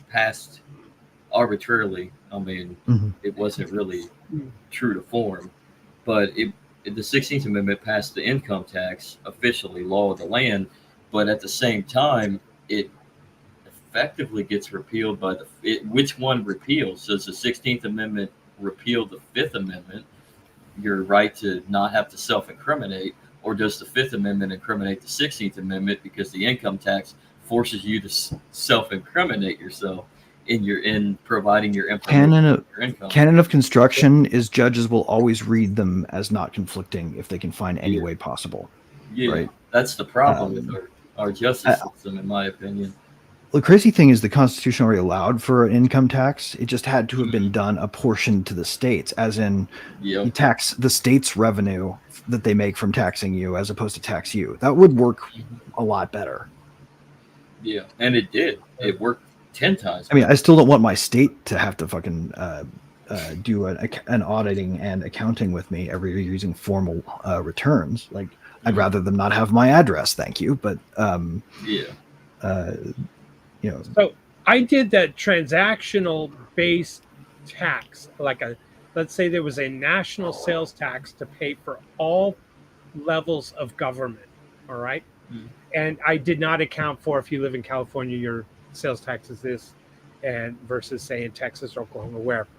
passed arbitrarily. I mean, it wasn't really true to form, but the 16th Amendment passed the income tax, officially law of the land, but at the same time, it effectively gets repealed by which one repeals? Does the 16th Amendment repeal the 5th Amendment, your right to not have to self-incriminate, or does the Fifth Amendment incriminate the 16th Amendment because the income tax forces you to self-incriminate yourself in providing your information, your income? Canon of construction is judges will always read them as not conflicting if they can find any way possible. Yeah, right? That's the problem with our justice system, in my opinion. The crazy thing is the Constitution already allowed for an income tax. It just had to have been done apportioned to the states, as in you tax the state's revenue that they make from taxing you as opposed to tax you. That would work a lot better. Yeah, and it did. It worked 10 times. I mean, I still don't want my state to have to fucking do an auditing and accounting with me every year using formal returns. Like, I'd rather them not have my address, thank you. But So I did that transactional based tax, let's say there was a national sales tax to pay for all levels of government. All right. And I did not account for, if you live in California, your sales tax is this, and versus say in Texas or Oklahoma, wherever.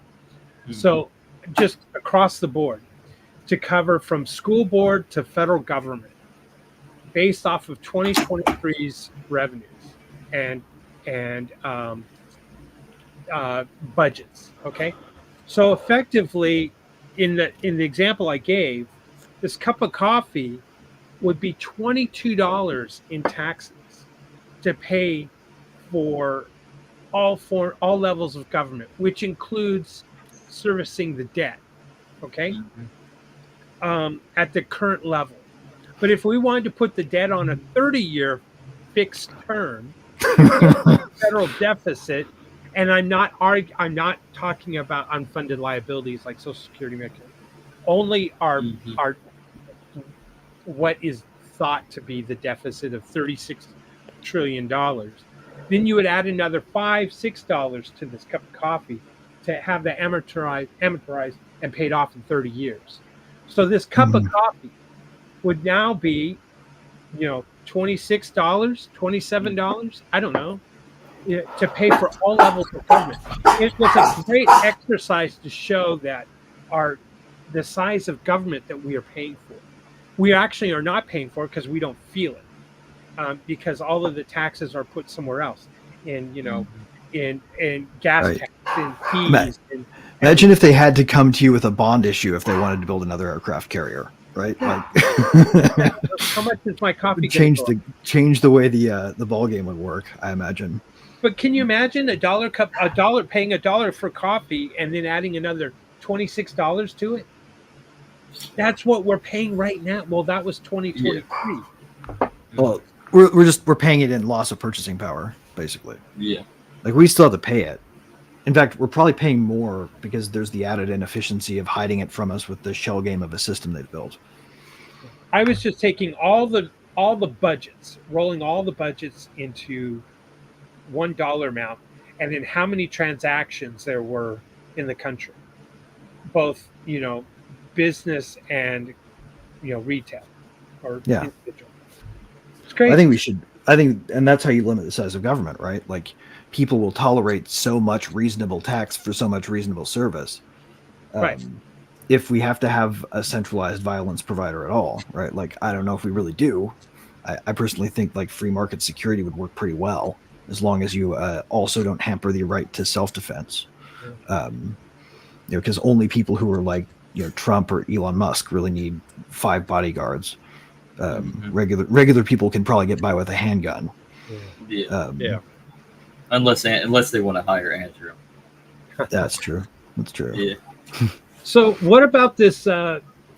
So just across the board to cover from school board to federal government based off of 2023's revenues and budgets. Okay. So effectively in the example I gave, this cup of coffee would be $22 in taxes to pay for all levels of government, which includes servicing the debt. Okay. At the current level. But if we wanted to put the debt on a 30-year fixed term, federal deficit, and I'm not talking about unfunded liabilities like Social Security, Medicare, only our what is thought to be the deficit of $36 trillion. Then you would add another $5-6 to this cup of coffee to have that amortized and paid off in 30 years. So this cup of coffee would now be, $26, $27, I don't know, to pay for all levels of government. It was a great exercise to show that the size of government that we are paying for. We actually are not paying for it because we don't feel it, because all of the taxes are put somewhere else, in gas tax, in fees. Imagine if they had to come to you with a bond issue if they wanted to build another aircraft carrier, right? Like, how much is my coffee? Change the way the ball game would work, I imagine. But can you imagine paying $1 for coffee and then adding another $26 to it? That's what we're paying right now. Well, that was 2023. Yeah. Well, we're paying it in loss of purchasing power, basically. Yeah. Like, we still have to pay it. In fact, we're probably paying more because there's the added inefficiency of hiding it from us with the shell game of a system they've built. I was just taking all the budgets, rolling all the budgets into $1 amount, and then how many transactions there were in the country, both business and retail or individual. It's great. I think, and that's how you limit the size of government, right? Like, people will tolerate so much reasonable tax for so much reasonable service. Right. If we have to have a centralized violence provider at all, right? Like, I don't know if we really do. I personally think like free market security would work pretty well, as long as you also don't hamper the right to self-defense. Because only people who are like Trump or Elon Musk really need 5 bodyguards. Regular people can probably get by with a handgun. Unless they want to hire Andrew. That's true. Yeah. So what about this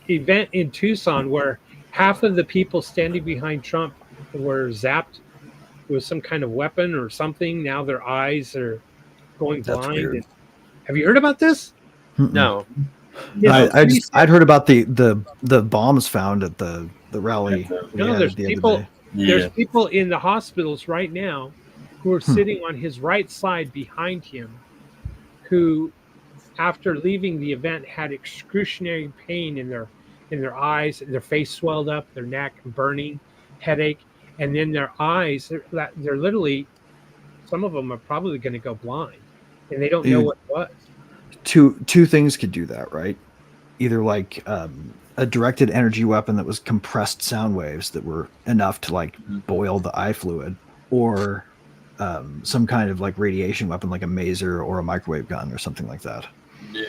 event in Tucson where half of the people standing behind Trump were zapped with some kind of weapon or something? Now their eyes are going blind. Have you heard about this? No. I'd heard about the bombs found at the rally. No, there's people. There's people in the hospitals right now who are sitting on his right side behind him, who, after leaving the event, had excruciating pain in their eyes, their face swelled up, their neck burning, headache, and then their eyes. They're literally, some of them are probably going to go blind, and they don't know what it was. Two things could do that, right? either like a directed energy weapon that was compressed sound waves that were enough to like boil the eye fluid, or some kind of like radiation weapon like a maser or a microwave gun or something like that. Yeah.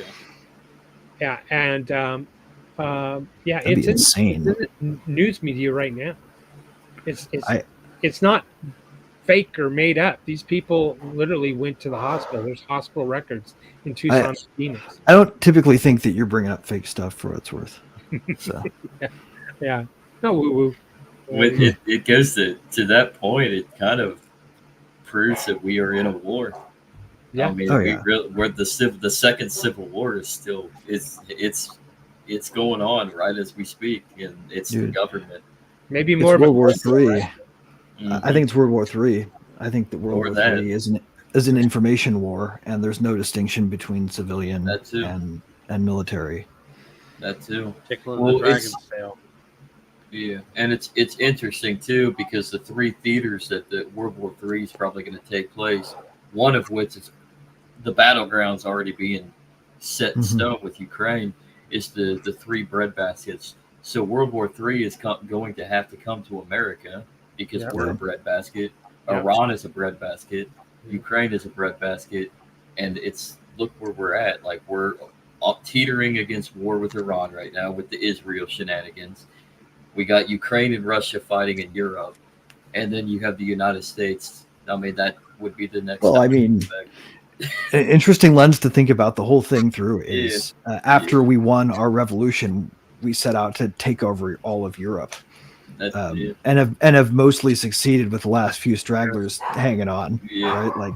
Yeah, and yeah, That'd be it's insane. in the news media right now. It's I- it's not fake or made up. These people literally went to the hospital. There's hospital records in Tucson, Phoenix. I don't typically think that you're bringing up fake stuff for what it's worth. So Yeah, no woo woo. When it goes to that point, it kind of proves that we are in a war. Yeah. I mean, Oh, yeah. we're the second civil war is still it's going on right as we speak, and it's the Dude. government. Maybe it's more of a World War question, Three. right? I think it's World War Three. I think that World Or War that. Three is an information war, and there's no distinction between civilian That too. and military. That too. Tickling Well, the dragon's tail. Yeah, and it's interesting too because the three theaters that the World War III is probably going to take place, one of which is the battlegrounds already being set in Mhm. stone with Ukraine, is the three breadbaskets. So World War III is going to have to come to America because Yeah. we're a Yeah. breadbasket. Yeah. Iran is a breadbasket. Ukraine is a breadbasket, and it's look where we're at. Like we're teetering against war with Iran right now with the Israel shenanigans. We got Ukraine and Russia fighting in Europe, and then you have the United States. I mean, that would be the next. Well, I mean, an interesting lens to think about the whole thing through is after we won our revolution, we set out to take over all of Europe, and have mostly succeeded with the last few stragglers hanging on. Right, like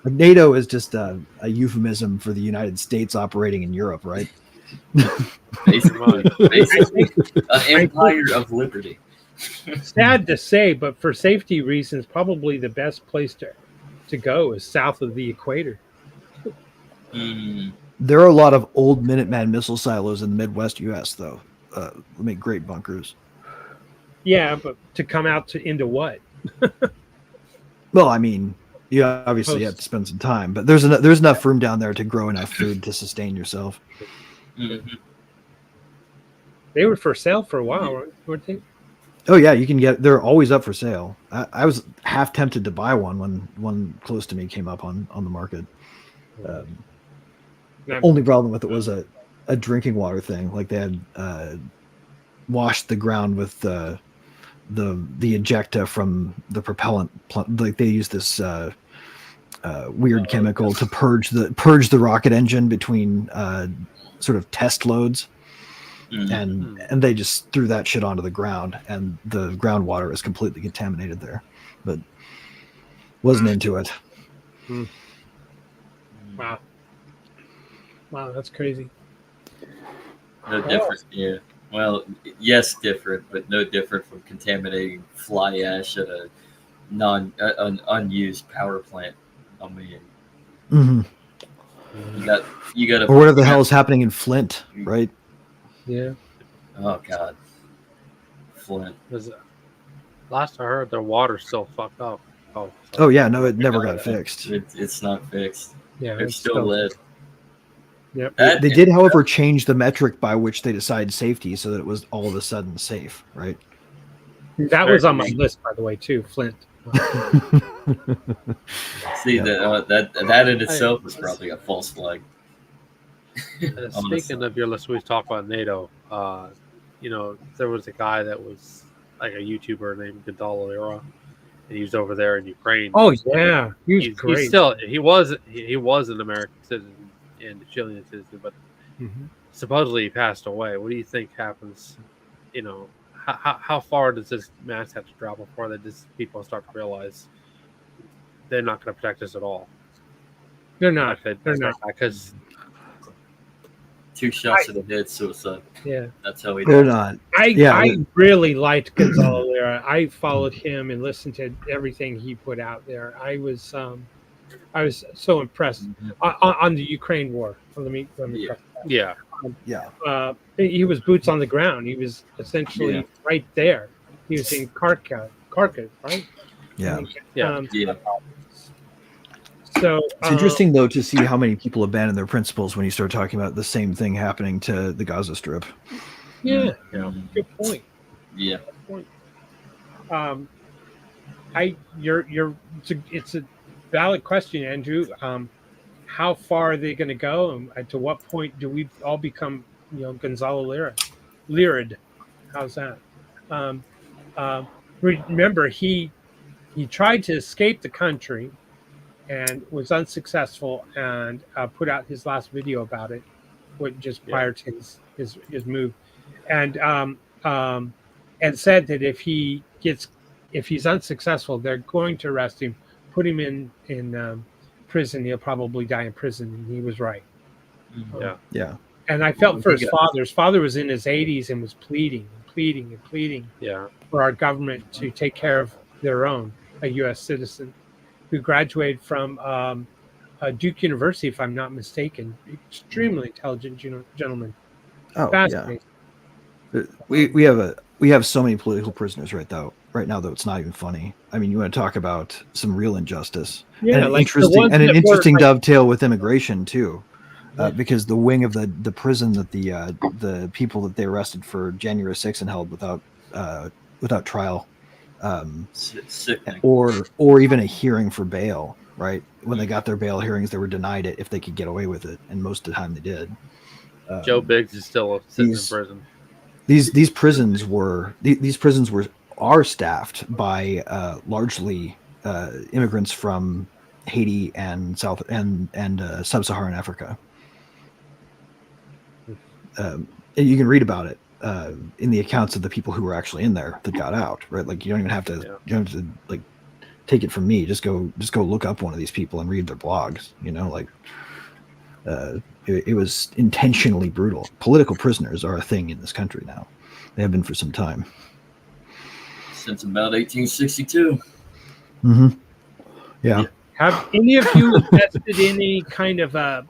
NATO is just a euphemism for the United States operating in Europe, right? Basically, an empire of liberty. Sad to say, but for safety reasons, probably the best place to go is south of the equator. There are a lot of old Minuteman missile silos in the Midwest U.S., though. They make great bunkers. Yeah, but to come out into what? Well, I mean, you obviously have to spend some time, but there's enough room down there to grow enough food to sustain yourself. Mm-hmm. They were for sale for a while, weren't they? Oh yeah, you can get. They're always up for sale. I was half tempted to buy one when one close to me came up on the market. The only problem with it was a drinking water thing. Like they had washed the ground with the ejecta from the propellant. Like they use this weird chemical to purge the rocket engine between sort of test loads. And they just threw that shit onto the ground, and the groundwater is completely contaminated there. But wasn't into it. Wow, that's crazy. No different, yeah. Well, yes, different, but no different from contaminating fly ash at an unused power plant. I mean, you got. Or whatever the hell is happening in Flint, right? Yeah. Oh God, Flint. Last I heard, their water's still fucked up. Oh yeah, no, it never got fixed. It's not fixed. Yeah, There's still lead. Yep. They did, however, change the metric by which they decide safety, so that it was all of a sudden safe, right? That was on my list, by the way, too. Flint. See that in itself was probably a false flag. Speaking of your list, we talked about NATO. There was a guy that was like a YouTuber named Gadalera, and he was over there in Ukraine. Oh yeah, he was great. He was an American citizen and a Chilean citizen, but supposedly he passed away. What do you think happens? How far does this mass have to drop before people start to realize they're not going to protect us at all? They're not. They're not, because 2 shots to the head, suicide. Yeah, that's how he. They're not. I really liked Gonzalo Lira. I followed him and listened to everything he put out there. I was so impressed on the Ukraine war. He was boots on the ground. He was essentially right there. He was in Kharkiv, right? Yeah. So It's interesting though to see how many people abandon their principles when you start talking about the same thing happening to the Gaza Strip. Yeah, Yeah. good point. Yeah. Good point. It's a valid question, Andrew. How far are they going to go, and to what point do we all become, Gonzalo Lirid? How's that? Um, Remember, he tried to escape the country and was unsuccessful, and put out his last video about it, just prior to his move, and and said that if he's unsuccessful, they're going to arrest him, put him in prison. He'll probably die in prison, and he was right. Yeah. Yeah. And I felt for He his got- father. His father was in his 80s and was pleading and pleading and pleading Yeah. for our government to take care of their own, a U.S. citizen who graduated from Duke University, if I'm not mistaken. Extremely intelligent gentleman. Oh Fascinating. yeah. We have so many political prisoners right now though it's not even funny. I mean, you want to talk about some real injustice, Yeah, and an like the ones interesting that were, like, dovetail with immigration too. Yeah. Because the wing of the prison that the people that they arrested for January 6th and held without trial, Sickening. or even a hearing for bail, right? When they got their bail hearings, they were denied it if they could get away with it, and most of the time they did. Joe Biggs is still sitting in these- prison. These prisons are staffed by largely immigrants from Haiti and sub-Saharan Africa. And you can read about it in the accounts of the people who were actually in there that got out, right? Like you don't even have to you don't have to like take it from me. Just go look up one of these people and read their blogs. It was intentionally brutal. Political prisoners are a thing in this country now. They have been for some time. Since about 1862. Mm-hmm. Yeah. Have any of you invested in any kind of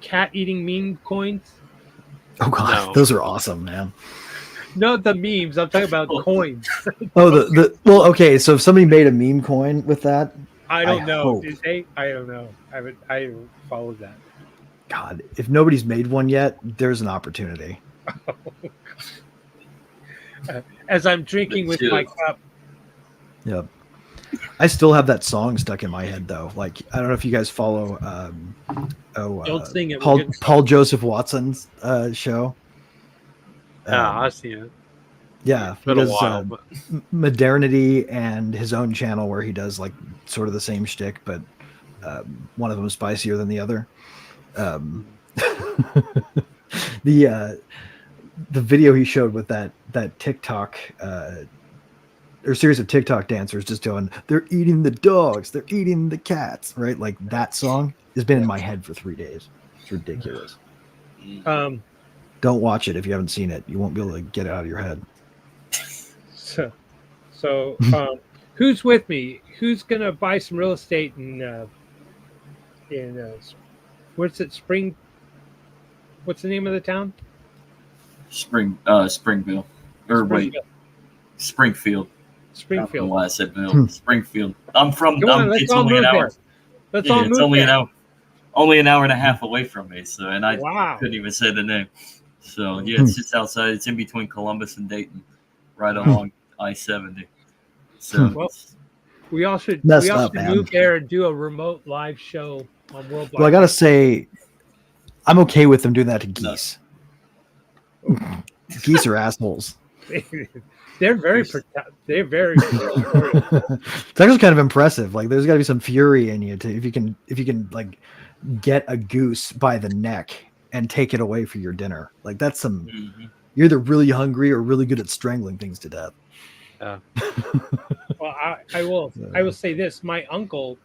cat eating meme coins? Oh god, No. those are awesome, man. No, the memes. I'm talking about coins. Oh, well, okay. So if somebody made a meme coin with that, I don't I know. hope. Did they? I don't know. I haven't followed that. God, if nobody's made one yet, there's an opportunity. As I'm drinking with my cup. Yep. I still have that song stuck in my head though. Like I don't know if you guys follow Don't sing it. Paul Joseph Watson's show. Yeah, I've seen it. Yeah, It's been a while, but Modernity and his own channel where he does like sort of the same shtick, but one of them is spicier than the other. The video he showed with that TikTok or series of TikTok dancers just going, they're eating the dogs, they're eating the cats, right? Like that song has been in my head for 3 days. It's ridiculous. Don't watch it if you haven't seen it. You won't be able to get it out of your head. So who's with me? Who's gonna buy some real estate in what's it? What's the name of the town? Springville. Or wait, Springfield. I don't know why I said Bill. Springfield. I'm from. It's only an hour. Let's all move it's only there. only an hour and a half away from me. So, and I Wow. couldn't even say the name. So yeah, it's just outside. It's in between Columbus and Dayton, right along I-70. So Well, we all should Messed up, man. move there and do a remote live show on Worldwide. Well, I gotta say, I'm okay with them doing that to geese. Geese are assholes. They're very They're very. It's actually kind of impressive. Like, there's got to be some fury in you to if you can like get a goose by the neck and take it away for your dinner. Like that's some. Mm-hmm. You're either really hungry or really good at strangling things to death. Well, I will say this: my uncle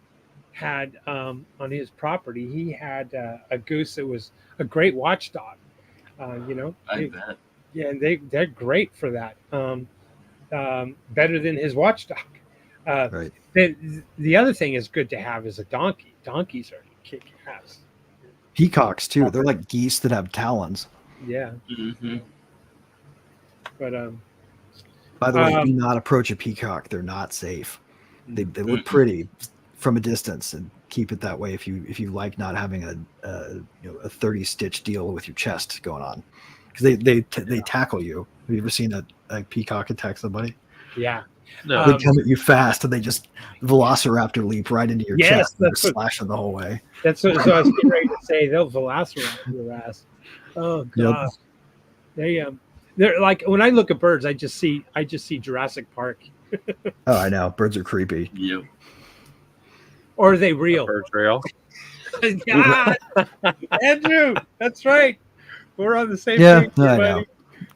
had on his property, he had a goose that was a great watchdog. I bet. Yeah, and they're great for that. Better than his watchdog. Right. The other thing is good to have is a donkey. Donkeys are kick ass. Peacocks too. They're like geese that have talons. Yeah. Mm-hmm. But By the way, do not approach a peacock. They're not safe. They look pretty from a distance, and keep it that way if you like not having a 30 stitch deal with your chest going on, because they tackle you. Have you ever seen a peacock attack somebody? Yeah. No, They come at you fast and they just velociraptor leap right into your Yes, chest and that's they're what- slashing the whole way. That's what so I was getting ready to say. They'll velociraptor your ass. Oh god. They're like, when I look at birds, I just see Jurassic Park. Oh, I know. Birds are creepy. Yep. Or are they real? bird trail. Yeah, Andrew, that's right. We're on the same Yeah, page, I buddy. know.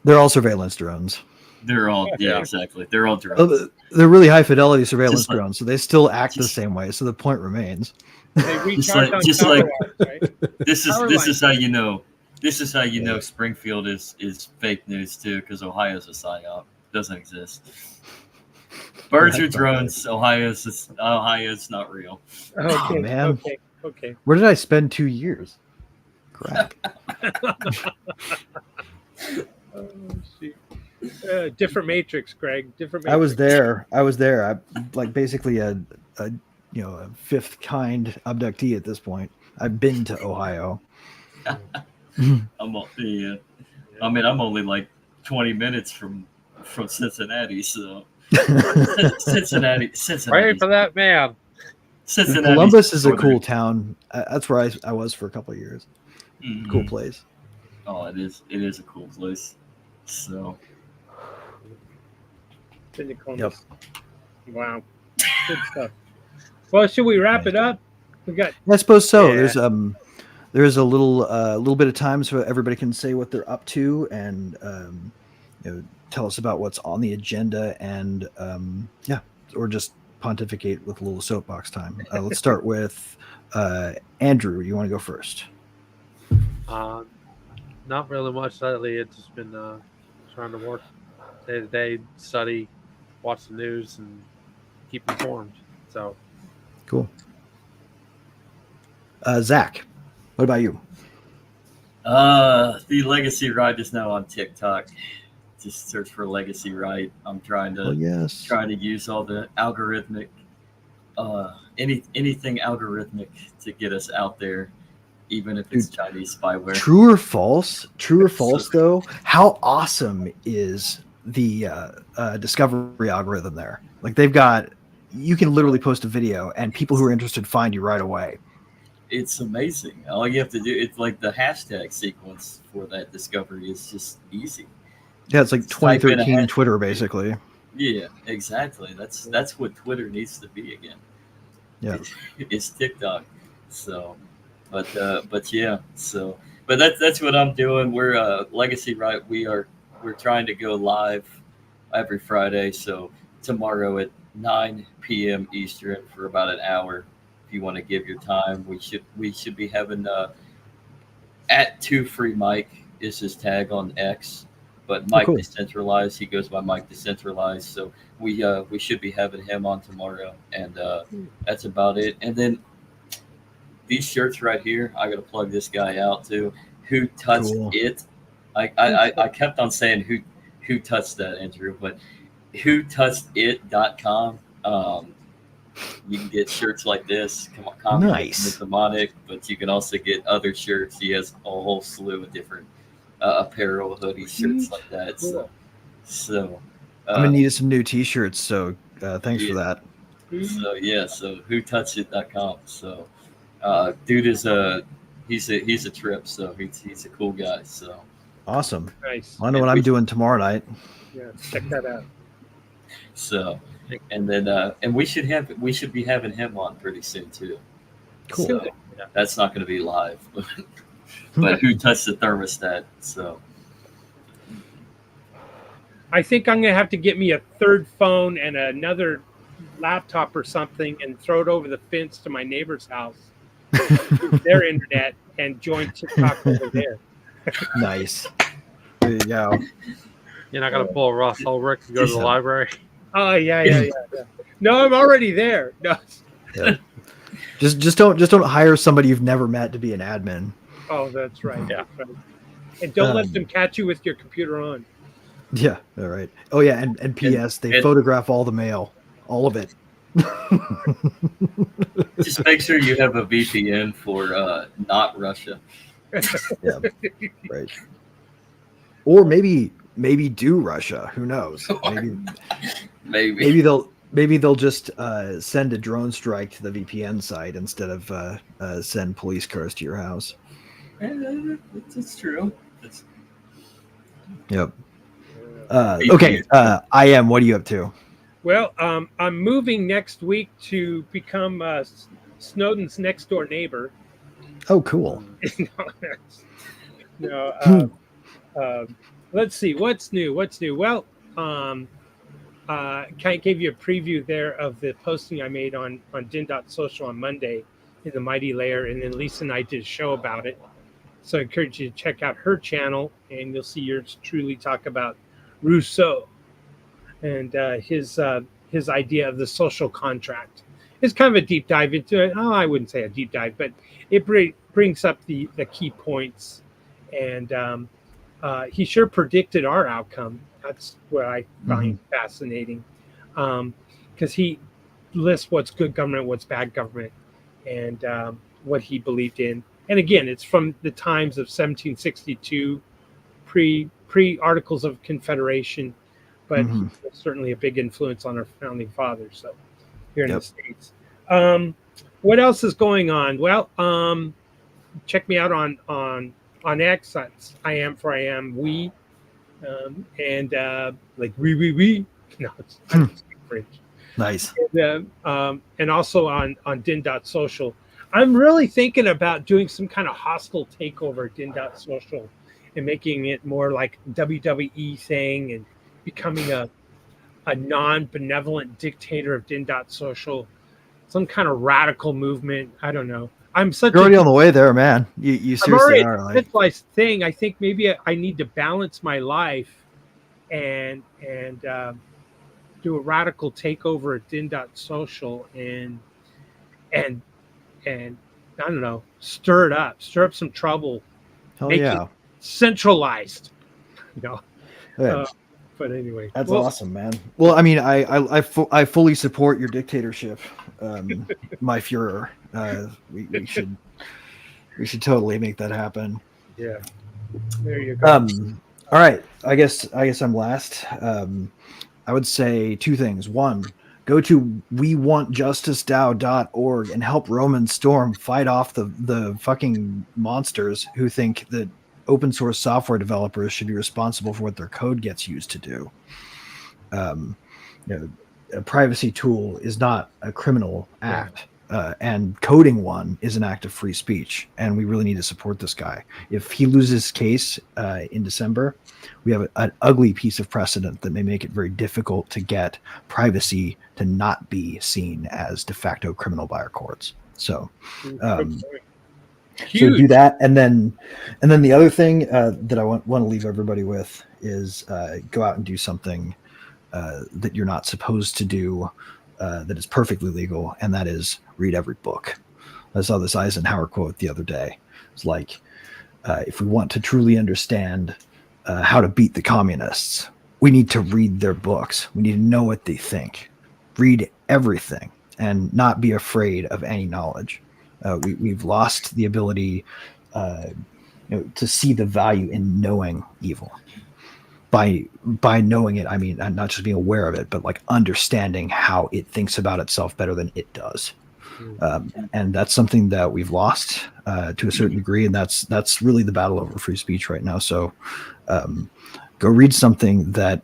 They're all surveillance drones. They're all Yeah. exactly. They're all drones. They're really high fidelity surveillance Just like- drones, so they still act the just- same way. So the point remains. They recharge on just power like- lines, right? This Power is how you know. This is how you Yeah. know Springfield is fake news too, because Ohio's a psyop. Doesn't exist. Birds are That's not drones. Ohio's not real. Okay, man. okay. Where did I spend 2 years? Crap. Oh, shoot. Different matrix, Greg. Different matrix. I was there. I like basically a fifth kind abductee at this point. I've been to Ohio. I'm only like 20 minutes from Cincinnati, so Cincinnati. Pray for that man. Cincinnati. Columbus is a cool town. That's where I was for a couple of years. Mhm. Cool place. Oh, it is. It is a cool place. So Been to Columbus. Wow. Good stuff. Well, should we wrap it up? We got I suppose so. Yeah. There's a little bit of time so everybody can say what they're up to and tell us about what's on the agenda and or just pontificate with a little soapbox time. Let's start with Andrew. You want to go first? Not really much lately. It's just been trying to work day to day, study, watch the news, and keep informed. So Cool. Zach, what about you? the Legacy Ride is now on TikTok. Just search for Legacy Ride. I'm trying to Oh yes. trying to use all the algorithmic, anything algorithmic to get us out there, even if it's Chinese spyware. True or false? True or So- false though? How awesome is the discovery algorithm there? Like you can literally post a video and people who are interested find you right away. It's amazing. All you have to do, it's like the hashtag sequence for that discovery is just easy. Yeah, it's like Just type in a 2013 hash- Twitter basically. Yeah, exactly. That's what Twitter needs to be again. Yeah. It's TikTok. So, but yeah. So, but that's what I'm doing. We're Legacy Right. We're trying to go live every Friday. So tomorrow at 9 p.m. Eastern for about an hour. If you want to give your time, we should be having at 2 Free Mike is his tag on X, but Mike cool. Decentralized. He goes by Mike Decentralized. So we should be having him on tomorrow, and that's about it. And then these shirts right here, I gotta plug this guy out too. Who touched Cool. it? I kept on saying who touched that, Andrew, but whotouchedit.com. You can get shirts like this. Nice. With demonic, but you can also get other shirts. He has a whole slew of different apparel, hoodies, shirts like that. So I'm gonna need some new T-shirts. So thanks for that. So whotouchedit.com. So dude is he's a trip. So he's a cool guy. So Awesome. nice. I know what I'm doing tomorrow night. Yeah, check that out. so. And then and we should be having him on pretty soon too. Cool. So, that's not going to be live, but who touched the thermostat? So I think I'm gonna have to get me a third phone and another laptop or something and throw it over the fence to my neighbor's house, use their internet, and join TikTok over there. Nice. There you go. you're not gonna pull a Ross Ulrich to go to the Yeah. library. Oh yeah. No, I'm already there. No. Yeah. Just don't hire somebody you've never met to be an admin. Oh, that's right. Yeah. That's right. And don't let them catch you with your computer on. Yeah. All right. Oh yeah. And P.S. They and- photograph all the mail, all of it. Just make sure you have a VPN for not Russia. Yeah, right. Or maybe do Russia. Who knows? Maybe they'll just send a drone strike to the VPN site instead of send police cars to your house. It's true. Yep. Okay. I am. What are you up to? Well, I'm moving next week to become Snowden's next door neighbor. Oh, cool. No, let's see what's new. Well, kind of gave you a preview there of the posting I made on din.social on Monday in the Mighty Layer, and then Lisa and I did a show about it. So I encourage you to check out her channel, and you'll see yours truly talk about Rousseau and his idea of the social contract. It's kind of a deep dive into it. Oh, I wouldn't say a deep dive, but it brings up the key points. And he sure predicted our outcome. That's what I find fascinating, because he lists what's good government, what's bad government, and what he believed in. And again, it's from the times of 1762, pre Articles of Confederation, but he was certainly a big influence on our founding fathers. So here in the States, what else is going on? Well, check me out on X. That's I am we, and like we. No, it's French. Nice. And also on din.social. I'm really thinking about doing some kind of hostile takeover at din.social and making it more like WWE thing and becoming a non-benevolent dictator of din.social, some kind of radical movement. I don't know. You're already on the way there, man. You seriously are. Like, centralized thing. I think maybe I need to balance my life and do a radical takeover at din.social and I don't know, stir up some trouble. Hell yeah. It centralized, Good. But anyway, That's awesome, man. Well, I mean, I fully support your dictatorship, my Führer. We should totally make that happen. Yeah, there you go. All right, I guess I'm last. I would say two things. One, go to wewantjusticedao.org and help Roman Storm fight off the fucking monsters who think that open source software developers should be responsible for what their code gets used to do. A privacy tool is not a criminal act, and coding one is an act of free speech, and we really need to support this guy. If he loses his case in December, we have an ugly piece of precedent that may make it very difficult to get privacy to not be seen as de facto criminal by our courts. So do that, and then the other thing that I want to leave everybody with is go out and do something that you're not supposed to do, that is perfectly legal, and that is read every book. I saw this Eisenhower quote the other day. It's like, if we want to truly understand how to beat the communists, we need to read their books. We need to know what they think. Read everything and not be afraid of any knowledge. We've lost the ability to see the value in knowing evil. By knowing it, I mean not just being aware of it, but like understanding how it thinks about itself better than it does. And that's something that we've lost to a certain degree, and that's really the battle over free speech right now. So go read something that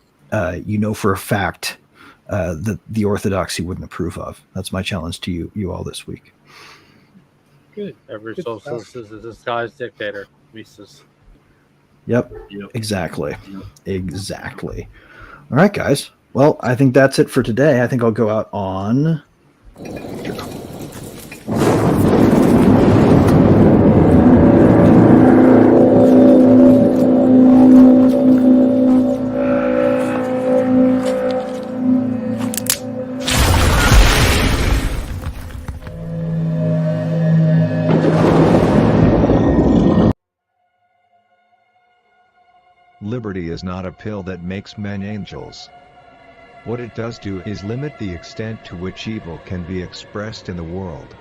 you know for a fact that the orthodoxy wouldn't approve of. That's my challenge to you all this week. Good. Every socialist is a disguised dictator. Mises. Yep. Exactly. All right, guys. Well, I think that's it for today. I think I'll go out on. Liberty is not a pill that makes men angels. What it does do is limit the extent to which evil can be expressed in the world.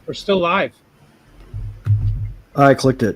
We're still live. I clicked it.